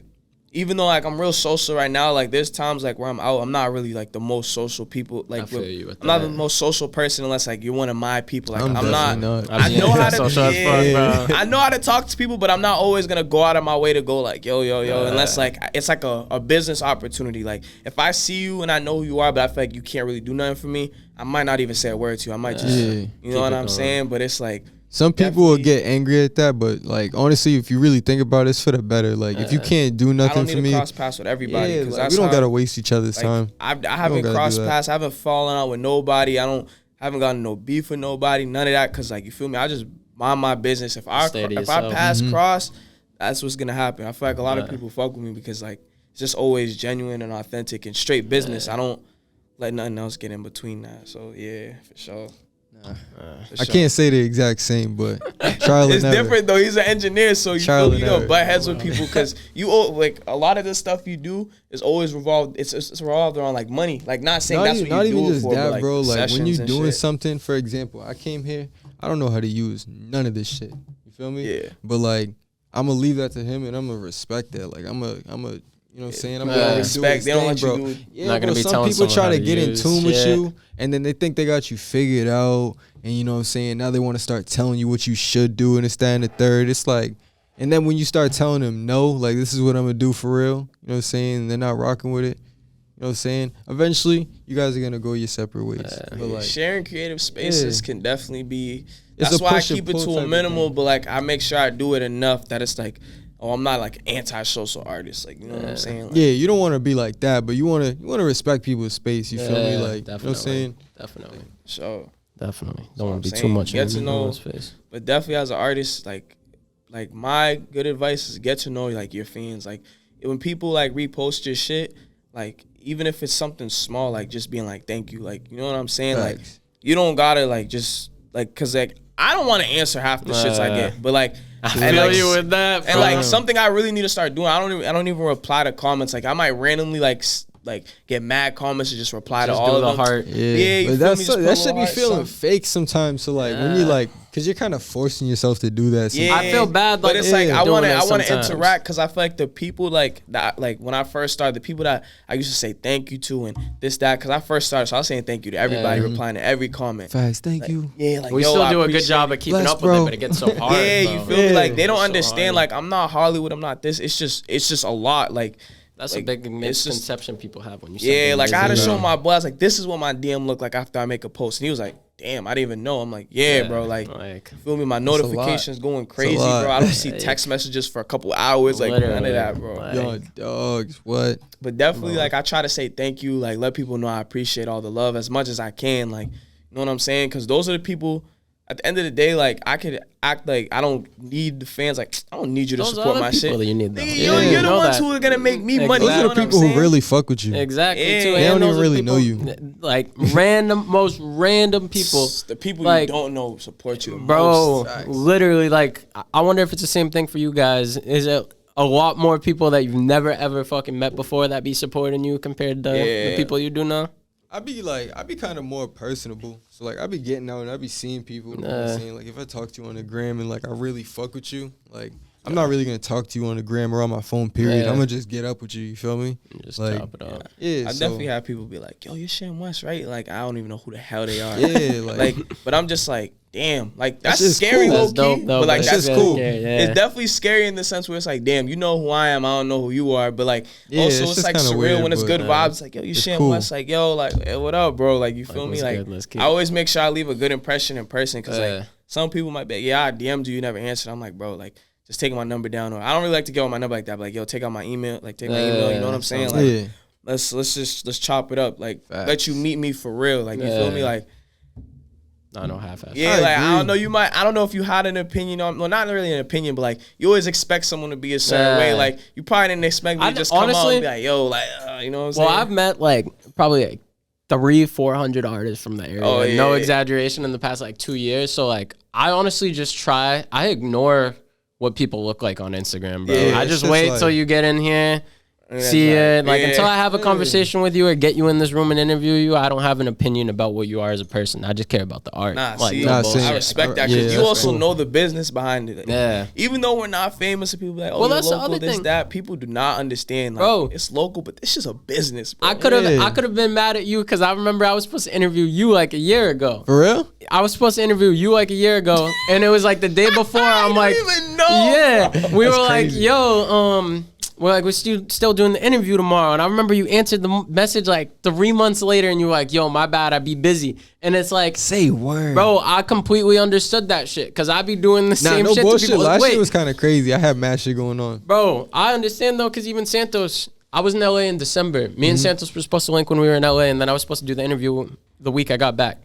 even though like I'm real social right now, like there's times like where I'm out, I'm not really like the most social people. Like I'm not the most social person unless like you're one of my people. Like I'm not. I know how to. I know how to talk to people, but I'm not always gonna go out of my way to go like yo, unless like it's like a business opportunity. Like if I see you and I know who you are, but I feel like you can't really do nothing for me, I might not even say a word to you. I might just, you know what I'm saying? But it's like. Some people will get angry at that, but like honestly, if you really think about it, it's for the better. Like if you can't do nothing for me, I don't need to cross paths with everybody. Like, we don't gotta waste each other's time. I haven't crossed paths. I haven't fallen out with nobody. I haven't gotten no beef with nobody. None of that. Cause like you feel me, I just mind my business. If I pass cross, that's what's gonna happen. I feel like a lot of people fuck with me because like it's just always genuine and authentic and straight business. I don't let nothing else get in between that. So yeah, for sure. I can't say the exact same, but Charlie it's different though. He's an engineer, so you don't butt heads with people because you like a lot of the stuff you do is always revolved. It's revolved around like money. Like not saying that's what you do it for, but like bro. Like when you doing something, for example, I came here. I don't know how to use none of this shit. You feel me? Yeah. But like I'm gonna leave that to him, and I'm gonna respect that. Like I'm a. You know what I'm saying? I'm gonna respect. They don't let bro. you do. Yeah, not gonna be some people try to get in tune with you, and then they think they got you figured out. And you know what I'm saying? Now they want to start telling you what you should do, and it's that and the third. It's like, and then when you start telling them no, like this is what I'm gonna do for real. You know what I'm saying? And they're not rocking with it. You know what I'm saying? Eventually, you guys are gonna go your separate ways. But like, sharing creative spaces can definitely be. That's why I keep it to a minimal. But like, I make sure I do it enough that it's like. Oh, I'm not like anti-social artist, like you know what I'm saying. Like, yeah, you don't want to be like that, but you want to respect people's space. You feel me? Like definitely. You know what I'm saying? Definitely. So definitely don't want to be too much in people's face. But definitely as an artist, like my good advice is get to know like your fans. Like when people like repost your shit, like even if it's something small, like just being like thank you, like you know what I'm saying. Like you don't gotta like just like cause like I don't want to answer half the shits I get, but like. I feel you with that, and like something I really need to start doing. I don't even reply to comments. Like I might randomly like get mad comments and just reply to all of them. Heart. Yeah, but that should be feeling fake sometimes. So like when you like, cause you're kind of forcing yourself to do that. Yeah, I feel bad, but it's like I want to interact because I feel like the people like that, like when I first started, the people that I used to say thank you to and this that, because I first started, so I was saying thank you to everybody, replying to every comment. Facts, thank you. Yeah, like we still do a good job of keeping up with it, but it gets so hard. Yeah, you feel me? Like they don't understand. Like I'm not Hollywood, I'm not this. It's just a lot. Like. That's like, a big misconception people have when you say yeah, like I had to show my boy, I was like, this is what my DM looked like after I make a post. And he was like, damn, I didn't even know. I'm like, yeah, bro, like feel me? My notifications going crazy, bro. I don't see text messages for a couple hours. Like none of that, bro. Yo, dogs, what? But definitely, like I try to say thank you, like let people know I appreciate all the love as much as I can. Like, you know what I'm saying? Because those are the people at the end of the day, like I could act like I don't need the fans. Like I don't need you to support my shit. That you need, though. You're the ones who are gonna make me money. Those are the people who really fuck with you. Exactly. Yeah. Too. They And don't those even really people, know you. Like most random people. The people like, you don't know support you the bro, most. literally, like I wonder if it's the same thing for you guys. Is it a lot more people that you've never ever fucking met before that be supporting you compared to the people you do know? I be kind of more personable. So like I be getting out and I be seeing people. You know what I'm saying? Like if I talk to you on the gram and like I really fuck with you, like I'm not really gonna talk to you on the gram or on my phone. Period. I'm gonna just get up with you. You feel me? Just like, chop it up. Yeah. I definitely have people be like, "Yo, you're Sham Wes, right?" Like I don't even know who the hell they are. Yeah. Like, but I'm just like, damn, like that's just scary, cool. low That's dope, key. though, But like but that's it's cool. scary, yeah. It's definitely scary in the sense where it's like, damn, you know who I am. I don't know who you are. But like, Yeah, also it's it's just like kinda surreal weird, when it's but, good vibes. Like, yo, you Sham cool. Wes. Like, yo, like, hey, what up, bro? Like, you feel me? what's Like, good? Let's keep I always make sure I leave a good impression in person because Yeah. like some people might be, like, yeah, I DM'd you, you never answered. I'm like, bro, like. Just taking my number down, or I don't really like to get on my number like that. But like, yo, take out my email, like take my email. You know what I'm saying? Like, let's chop it up. Like, let you meet me for real. Like, you feel me? Like, I know half-assed. yeah, like I don't know. I don't know if you had an opinion on. Well, not really an opinion, but like you always expect someone to be a certain way. Like you probably didn't expect me to just come out and be like, yo, like, you know what I'm saying? Well, I've met like probably like 300-400 artists from the area. Oh, yeah, no yeah. exaggeration in the past like 2 years. So like I honestly just I ignore what people look like on Instagram, bro. Yeah, I just wait like, till you get in here, that's see it. right. Like Yeah. until I have a conversation with you or get you in this room and interview you, I don't have an opinion about what you are as a person. I just care about the art. Nah, like, see, no Nah, bullshit. I respect that Yeah, because you that's also cool. know the business behind it. Yeah. Even though we're not famous and people be like, oh, Well, you're that's the local, other this, thing. that. People do not understand. Like, Bro. it's local, but this is a business, bro. I could have Yeah. I could have been mad at you because I remember I was supposed to interview you like a year ago. For real? I was supposed to interview you like a year ago, and it was like the day before. I'm like, even know, yeah. We were like, crazy. yo, we're still doing the interview tomorrow. And I remember you answered the message like 3 months later, and you were like, yo, my bad, I be busy. And it's like, Say word. bro, I completely understood that shit because I be doing the Nah, same no shit bullshit. to people. Last Wait, year was kind of crazy. I had mad shit going on. bro, I understand though because even Santos, I was in LA in December. Me and Santos were supposed to link when we were in LA, and then I was supposed to do the interview the week I got back.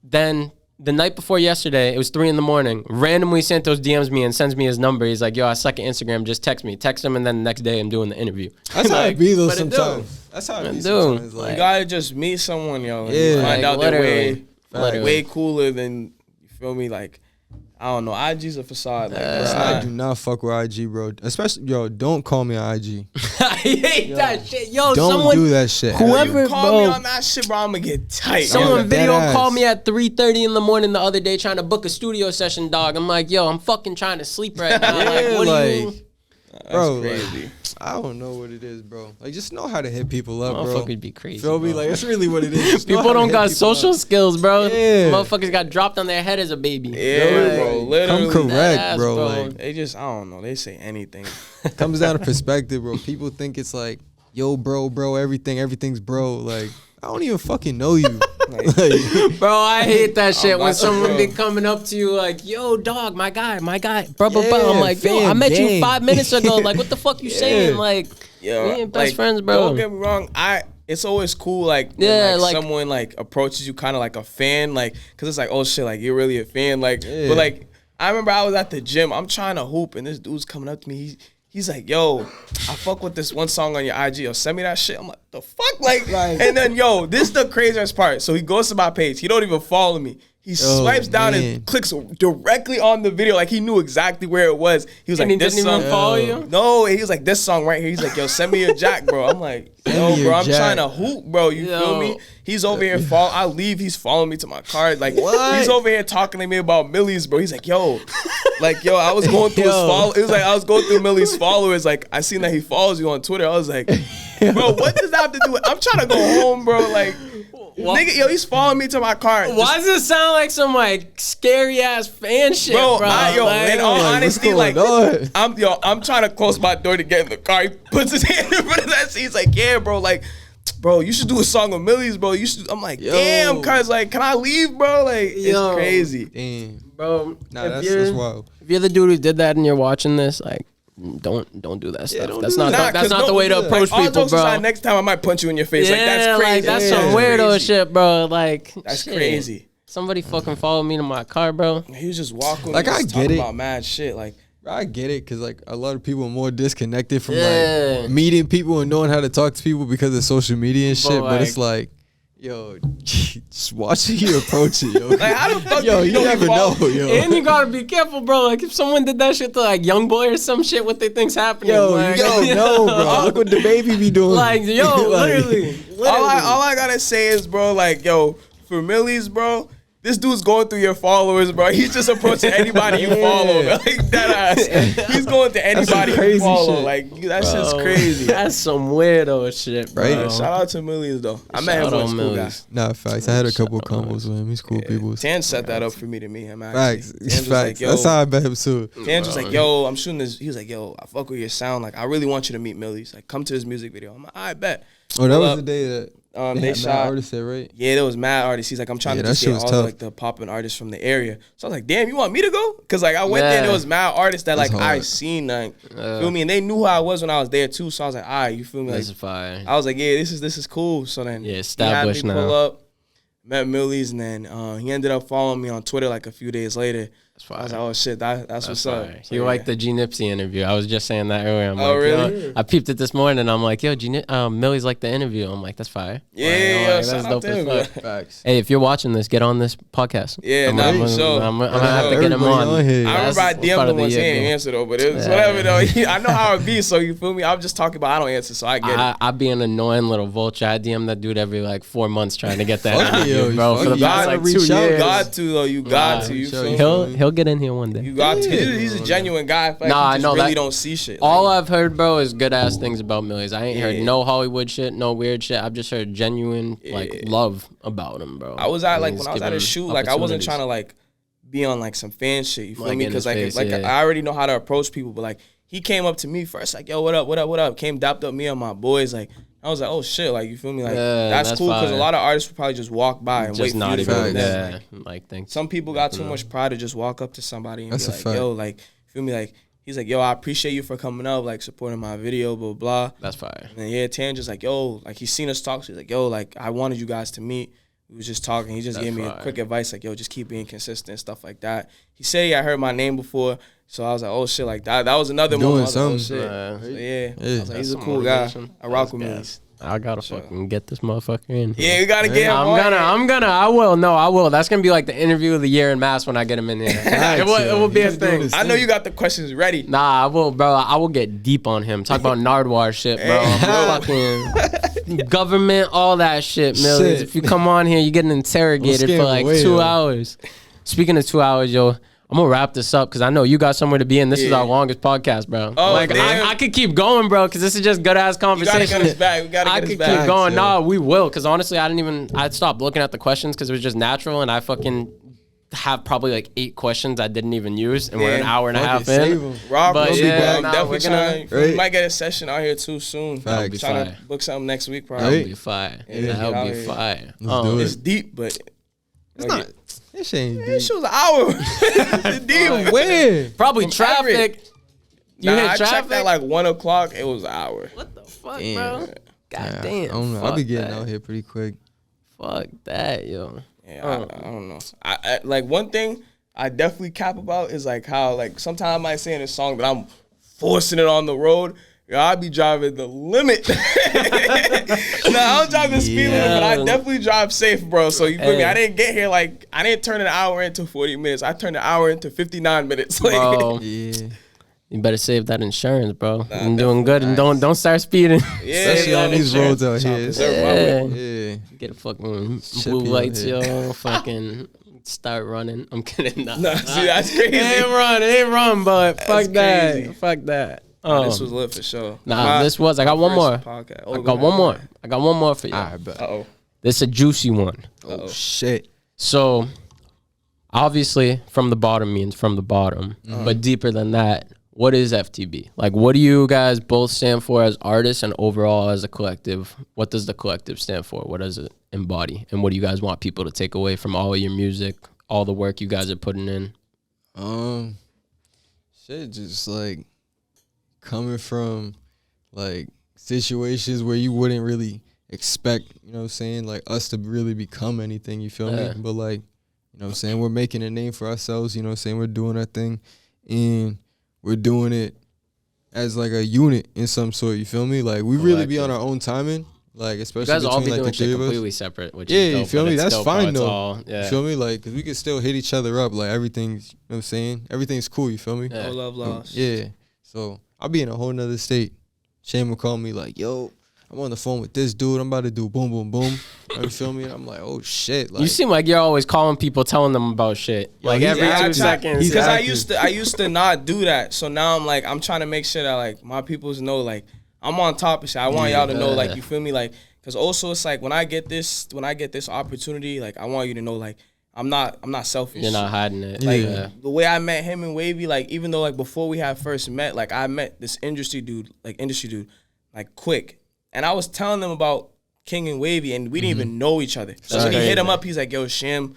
Then the night before yesterday, it was 3 a.m. Randomly, Santos DMs me and sends me his number. He's like, yo, I suck at Instagram. Just text me. Text him, and then the next day I'm doing the interview. That's how Like, it be though but it do. sometimes. That's how it be It do. sometimes. You Like, gotta just meet someone, yo, and Yeah. find Like, out they're literally. way cooler than, you feel me? Like, I don't know. IG's a facade. Like, that's I not, do not fuck with IG, bro. Especially, yo, don't call me on IG. I hate that shit. Yo, Don't someone, do that shit. whoever- you call me bro. on that shit, bro, I'm gonna get tight. Someone Yeah, video dead called ass. me at 3:30 in the morning the other day trying to book a studio session, dog. I'm like, yo, I'm fucking trying to sleep right now. Like, Yeah, what like, do you... bro, crazy. like, I don't know what it is, bro. Like, just know how to hit people up, bro. Motherfuckers be crazy. Feel me? bro. Like, that's really what it is. Just know People how to don't hit got people social up. skills, bro. Yeah. Motherfuckers got dropped on their head as a baby. Yeah, bro, literally. Come correct, Deadass, bro. bro. Like, They just, I don't know. They say anything. comes down to perspective, bro. People think it's like, yo, bro, everything's bro. Like, I don't even fucking know you. Like, Bro, I hate that shit when about to someone go. be coming up to you like, yo, dog, my guy, blah, blah, Yeah, blah. I'm like, yo, I fam, met you gang. 5 minutes ago. Like, what the fuck you saying? Like, Yo, we ain't best like, friends, bro. Don't get me wrong. It's always cool, like, when, Yeah, like- someone like approaches you kind of like a fan, like, cause it's like, oh shit, like you're really a fan, like, Yeah. but like, I remember I was at the gym, I'm trying to hoop, and this dude's coming up to me. He's like, yo, I fuck with this one song on your IG. Yo, send me that shit. I'm like, the fuck, like, and then yo, this is the craziest part. So he goes to my page. He don't even follow me. He swipes down man. and clicks directly on the video. Like he knew exactly where it was. He was And like, he this didn't song. even follow you? No, he was like, this song right here. He's like, yo, send me your jack, bro. I'm like, yo, me your bro, I'm jack. trying to hoop, bro. You Yo. feel me? He's over here I leave, he's following me to my car. Like, What? he's over here talking to me about Millyz, bro. He's like, yo, I was going through his Yo. follow. It was like, I was going through Millyz followers. Like, I seen that he follows you on Twitter. I was like, bro, what does that have to do with? I'm trying to go home, bro. Like, nigga, yo, he's following me to my car. Why does it sound like some like scary ass fan shit, Bro, bro? in all what's honesty, going like, on? I'm trying to close my door to get in the car. He puts his hand in front of that seat. He's like, yeah, bro, like, bro, you should do a song with Millyz, bro. You should. I'm like, damn, cuz, like, can I leave, bro? Like, it's Yo. crazy. damn. bro, Nah, if that's wild. If you're the dude who did that and you're watching this, like, don't do that stuff. don't That's do not that. that's not the way to approach all people, jokes bro. aside, next time I might punch you in your face. Yeah, like, that's crazy. Like, that's Yeah. some That's weirdo crazy. shit, bro. Like, That's shit. crazy. Somebody fucking followed me to my car, bro. He was just walking. Like, I get it. About mad shit. Like, I get it, because like a lot of people are more disconnected from like meeting people and knowing how to talk to people because of social media and shit. But it's like, yo, just watching you approach it, yo. Like, how the fuck yo, you never know, yo. And you gotta be careful, bro. Like, if someone did that shit to like young boy or some shit, what they think's happening? Yo, like, you don't know, bro. Look what the baby be doing. Like, yo, Like, literally. all I gotta say is, bro, like, yo, for Millyz, bro, this dude's going through your followers, bro. He's just approaching anybody you follow, bro. Like, that ass. He's going to anybody you follow. Shit. Like, that shit's crazy. That's some weirdo shit, bro. Right? Shout out to Millyz, though. I met him Shout out once, cool guy. Millyz. Nah, facts. I had a couple of combos with him. He's cool people. Tanj set that up for me to meet him, actually. Facts. Tanj was Facts. like, yo, That's how I met him too. Tanj was like, yo, I'm shooting this. He was like, yo, I fuck with your sound. Like, I really want you to meet Millyz. Like, come to his music video. I'm like, I bet. Oh, that was the day that they had shot. artists there, right? Yeah, there was mad artists. He's like, I'm trying to just get all the, like the popping artists from the area. So I was like, damn, you want me to go? Cause like I went there and there was mad artists that like I seen, like feel me, and they knew who I was when I was there too. So I was like, all right, you feel me? Like, This is fire. I was like, yeah, this is cool. So then established he had me now. pull up, met Millyz, and then he ended up following me on Twitter like a few days later. I was like, oh shit, that's what's up. He liked the G Nipsey interview. I was just saying that earlier. I'm Oh, like, really? Yo, I peeped it this morning. I'm like, yo, Millyz liked the interview. I'm like, that's fire. Yeah, like, shout out to him, as fuck. Facts. Hey, if you're watching this, get on this podcast. Yeah, I'm nah, gonna- for sure. I'm gonna have to get him Everybody on. here. I remember I That's part DM'd of him the once. He year, didn't bro. answer though, but it's whatever though. I know how it be, so you feel me? I'm just talking about I don't answer, so I get it. I be an annoying little vulture. I DM that dude every like 4 months trying to get that Fuck interview, you, bro. fuck For the you. past Gotta like 2 reach out. years. You got to though. You got to. You feel me? He'll get in here one day. You got to. Yeah. He's a genuine guy. I feel like Nah, he I just know really that- don't see shit. All Like, I've heard, bro, is good ass things about Millyz. I ain't heard Yeah. no Hollywood shit, no weird shit. I've just heard genuine like love about him, bro. I was at like He's when I was at a given shoot, like I wasn't opportunities. trying to like be on like some fan shit. You feel Like me? in Because his like face, yeah. I already know how to approach people, but like he came up to me first, like yo, what up, what up, what up? Came dapped up me and my boys, like. I was like, oh shit, like you feel me? Like Yeah, that's that's cool because a fire. lot of artists would probably just walk by and Just wait for not you to even go to Facts. them. yeah, like thanks. Some people got too much pride to just walk up to somebody and That's be a like, fact. yo, like feel me? Like he's like, yo, I appreciate you for coming up, like supporting my video, blah blah. That's fire. And yeah, Tanj just like, yo, like he's seen us talk. So he's like, yo, like I wanted you guys to meet. We was just talking. He just That's gave me a fire. quick advice, like, yo, just keep being consistent, stuff like that. He said I heard my name before, so I was like, oh shit, like that was another Doing moment. I was like, oh something. shit. Yeah. So, yeah. Yeah. I was like, he's a That's cool some guy. motivation. I rock with That's Millyz. I gotta fucking get this motherfucker in. Yeah, you gotta get him. I will. That's gonna be like the interview of the year in Mass when I get him in here. it will be a thing. I know you got the questions ready. Nah, I will, bro. I will get deep on him. Talk about Nardwar shit, bro. Fucking government, all that shit, Millyz. Shit. If you come on here, you getting interrogated We'll for scare like him away, 2 yo. hours. Speaking of 2 hours, yo, I'm gonna wrap this up because I know you got somewhere to be, and this is Yeah. our longest podcast, bro. Oh, like damn. I could keep going, bro, because this is just good ass You gotta conversation. get us back. We gotta I get us could back. keep going. yo. Nah, we will. Because honestly, I'd stopped looking at the questions because it was just natural, and I fucking have probably like 8 questions I didn't even use, and we're an Yeah. hour and a Fuck half it, save in. 'em. Rob, But we'll be yeah, back. nah, Definitely we're trying to. gonna- We might get a session out here too soon. Facts. Trying to Fire. book something next week, That probably. would be fire. Yeah, That would out be here. fire. Let's do it. It's deep, but It's not. This shit ain't This deep. shit was an hour. It's deep. Where? Probably From traffic. You Nah, hit I checked traffic at like 1 o'clock. It was an hour. what the fuck, Damn. bro? God I damn. don't know. I'll Fuck be getting that. out here pretty quick. Fuck that, yo. Yeah, I don't know. I like one thing I definitely cap about is like how like sometimes I might say in a song that I'm forcing it on the road. Yo, I be driving the limit. Nah, I don't drive the speed limit, but I definitely drive safe, bro. So you feel me? Hey. I didn't get here like I didn't turn an hour into 40 minutes. I turned an hour into 59 minutes. Like, Bro, Yeah. you better save that insurance, bro. You're doing good, and don't start speeding. yeah, Especially yo, on these roads out here. Preserve my way. Yeah. Yeah. Get a fucking Shit blue be lights, out here. yo. Fucking start running. I'm kidding. Nah, Nah, see, that's crazy. It ain't run, but fuck that. crazy. Fuck that. This was lit for sure. Nah, this was. I got one more. Podcast. I got one more. I got one more for you. I bet. Uh-oh. This is a juicy one. Oh, shit. So, obviously, from the bottom means from the bottom. But deeper than that, what is FTB? Like, what do you guys both stand for as artists and overall as a collective? What does the collective stand for? What does it embody? And what do you guys want people to take away from all of your music, all the work you guys are putting in? Shit, just like coming from like situations where you wouldn't really expect, you know what I'm saying, like us to really become anything, you feel Yeah. me? But like You know what I'm saying? We're making a name for ourselves. You know what I'm saying? We're doing our thing, and we're doing it as like a unit in some sort. You feel me? Like we really be on our own timing. Like especially you guys all be between doing like the shit three of us. completely separate. Which Yeah, is dope, you feel but me? it's That's dope how fine it's though. all- yeah. You feel me? Like, cause we can still hit each other up. Like everything's, you know what I'm saying? Everything's cool. You feel me? Yeah. No love lost. Yeah. So I'll be in a whole nother state. Sham will call me like, yo, I'm on the phone with this dude. I'm about to do boom, boom, boom. You feel me? And I'm like, oh shit. Like, You seem like you're always calling people, telling them about shit. Like he's every 2 active. seconds. He's Because active. I used to not do that. So now I'm trying to make sure that like my peoples know like I'm on top of shit. I want y'all to know, like, you feel me? Like, cause also it's like when I get this opportunity, like I want you to know like I'm not selfish. You're not hiding it. Like Yeah. the way I met him and Wavy, like even though like before we had first met, like I met this industry dude, like quick. And I was telling them about King and Wavy, and we didn't even know each other. So when he hit him up, he's like, "Yo, Sham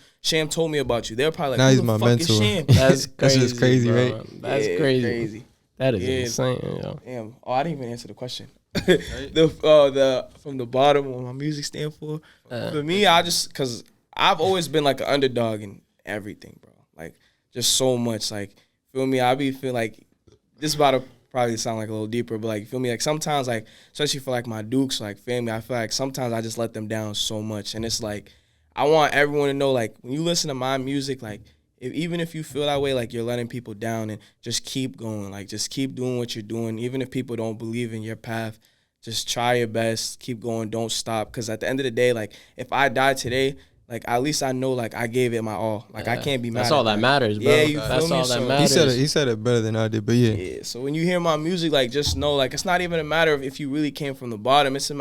told me about you." They're probably like, Now "Who he's the my fuck mentor. is Sham?" That's crazy. That's just crazy, bro. right? That's Yeah, crazy. That is Yeah. insane, yo. Damn. Oh, I didn't even answer the question. the from the bottom, what my music stand for. For me, cause I've always been like an underdog in everything, bro. Like just so much. Like feel me? I be feel like this about to probably sound like a little deeper, but like feel me? Like sometimes like especially for like my Dukes, like family, I feel like sometimes I just let them down so much, and it's like I want everyone to know like when you listen to my music, like. Even if you feel that way, like you're letting people down, and just keep going, like just keep doing what you're doing. Even if people don't believe in your path, just try your best, keep going, don't stop. Because at the end of the day, like if I die today, like at least I know like I gave it my all. Like I can't be mad. That's all that matters, bro. Yeah, you That's feel me? all that So- matters. He said it better than I did, but yeah. Yeah. So when you hear my music, like just know, like it's not even a matter of if you really came from the bottom. It's a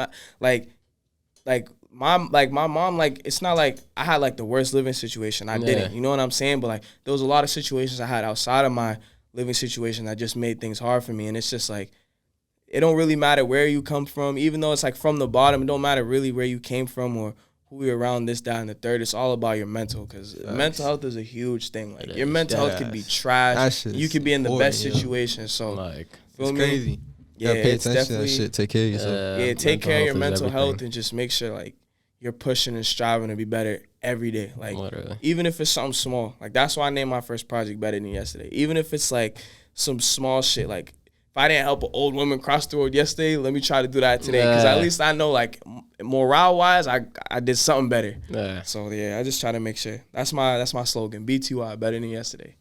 like my mom, like it's not like I had like the worst living situation. I didn't, you know what I'm saying? But like there was a lot of situations I had outside of my living situation that just made things hard for me. And it's just like it don't really matter where you come from, even though it's like from the bottom. It don't matter really where you came from or who you're around, this, that, and the third. It's all about your mental, because mental health is a huge thing. Like your mental health could be trash. You could be in the best situation. So like feel It's me? crazy. Yeah, Pay it's attention to that definitely shit. Take care of yourself. yeah, take care of your is mental health everything. and just make sure like you're pushing and striving to be better every day. Like Literally. even if it's something small. Like that's why I named my first project Better Than Yesterday. Even if it's like some small shit. Like if I didn't help an old woman cross the road yesterday, let me try to do that today. Because at least I know like morale wise, I did something better. Yeah. So yeah, I just try to make sure. That's my slogan. BTY, Better Than Yesterday.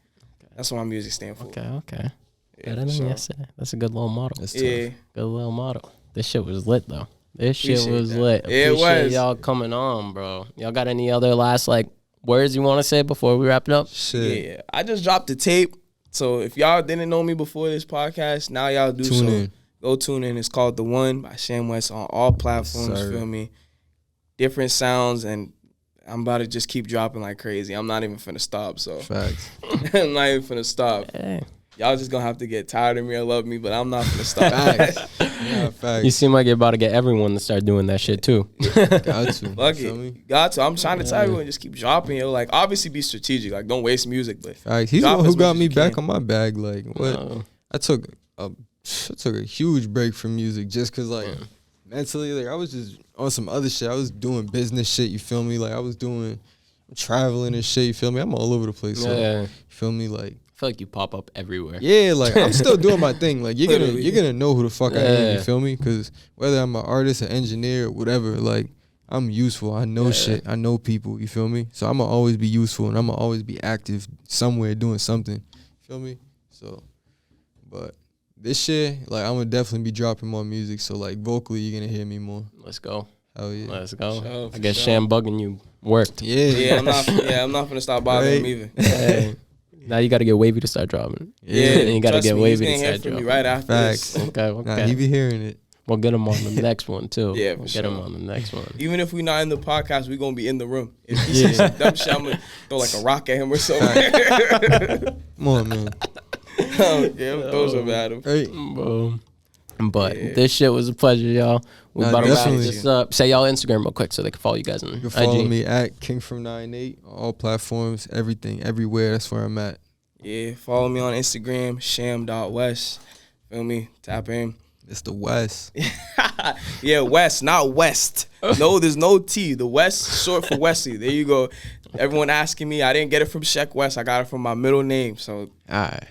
That's what my music stands for. Okay. Yeah, Better than yesterday. That's a good little motto. That's Yeah. Good little motto. This shit was lit though. This shit Appreciate was that. lit. Yeah, it Appreciate was. y'all coming on, bro. Y'all got any other last like words you want to say before we wrap it up? Shit. Yeah, I just dropped the tape. So if y'all didn't know me before this podcast, now y'all do. Tune in. Go tune in. It's called The One by Sham Wes on all platforms. Sir. Feel me? Different sounds, and I'm about to just keep dropping like crazy. I'm not even finna stop. So Facts. I'm not even finna stop. Hey. Y'all just gonna have to get tired of me or love me, but I'm not finna stop. Facts. Yeah, facts. You seem like you're about to get everyone to start doing that shit too. Got to. Fuck Feel it. me? You got to. I'm trying to tell everyone, just keep dropping, yo. Like, obviously be strategic. Like, don't waste music, but Facts. He's the drop one as who much got as me you back can. on my bag. Like, what? Oh. I took a huge break from music just because, like, mentally, like, I was just on some other shit. I was doing business shit, you feel me? Like, I was doing traveling and shit, you feel me? I'm all over the place. So, Yeah. you feel me? Like, I feel like you pop up everywhere. yeah, like, I'm still doing my thing. Like, you're gonna know who the fuck I am, Yeah. you feel me? Because whether I'm an artist, an engineer, whatever, like, I'm useful. I know shit. I know people, you feel me? So I'm gonna always be useful and I'm gonna always be active somewhere doing something. You feel me? So, but this shit, like, I'm gonna definitely be dropping more music. So, like, vocally, you're gonna hear me more. Let's go. Hell yeah. Let's go. Sure, I for guess sure. Sham bugging you worked. yeah, I'm not finna stop bothering Right. him either. Hey. Now you got to get Wavy to start dropping. Yeah, You got to trust get me, Wavy he's to gonna hear start from me dropping. right after Facts. this. Okay. Nah, he be hearing it. We'll get him on the next one too. Yeah, for we'll get him sure. on the next one. Even if we not in the podcast, we gonna be in the room. If he says some dumb shit, I'm gonna throw like a rock at him or something. Come on, man. Yeah, those are at him. Right. Boom. But this shit was a pleasure, y'all. We Nah, about to wrap definitely. this up. Say y'all Instagram real quick so they can follow you guys on You can follow IG. me at KingFrom98 on all platforms, everything, everywhere. That's where I'm at. Yeah, follow me on Instagram, sham.wes. Feel me? Tap in. It's the West. Yeah, West, not West. No, there's no T. The West, short for Wesley. There you go. Everyone asking me, I didn't get it from Shek West. I got it from my middle name. So, Alright.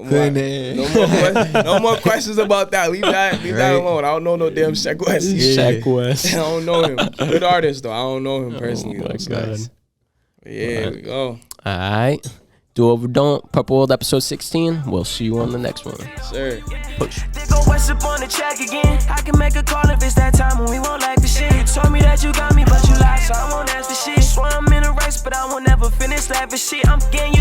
No more questions about that. Leave that alone. I don't know no damn Shek West. Shek West. I don't know him. Good artist though. I don't know him personally. Oh my God. Here we go. All right. Do over don't. Purple World episode 16. We'll see you on the next one. Sir. Push. They go west up on the track again. I can make a call if it's that time when we won't like the shit. You told me that you got me, but you lied, so I won't ask for shit. Swear I'm in a race, but I won't ever finish laughing shit. I'm getting you.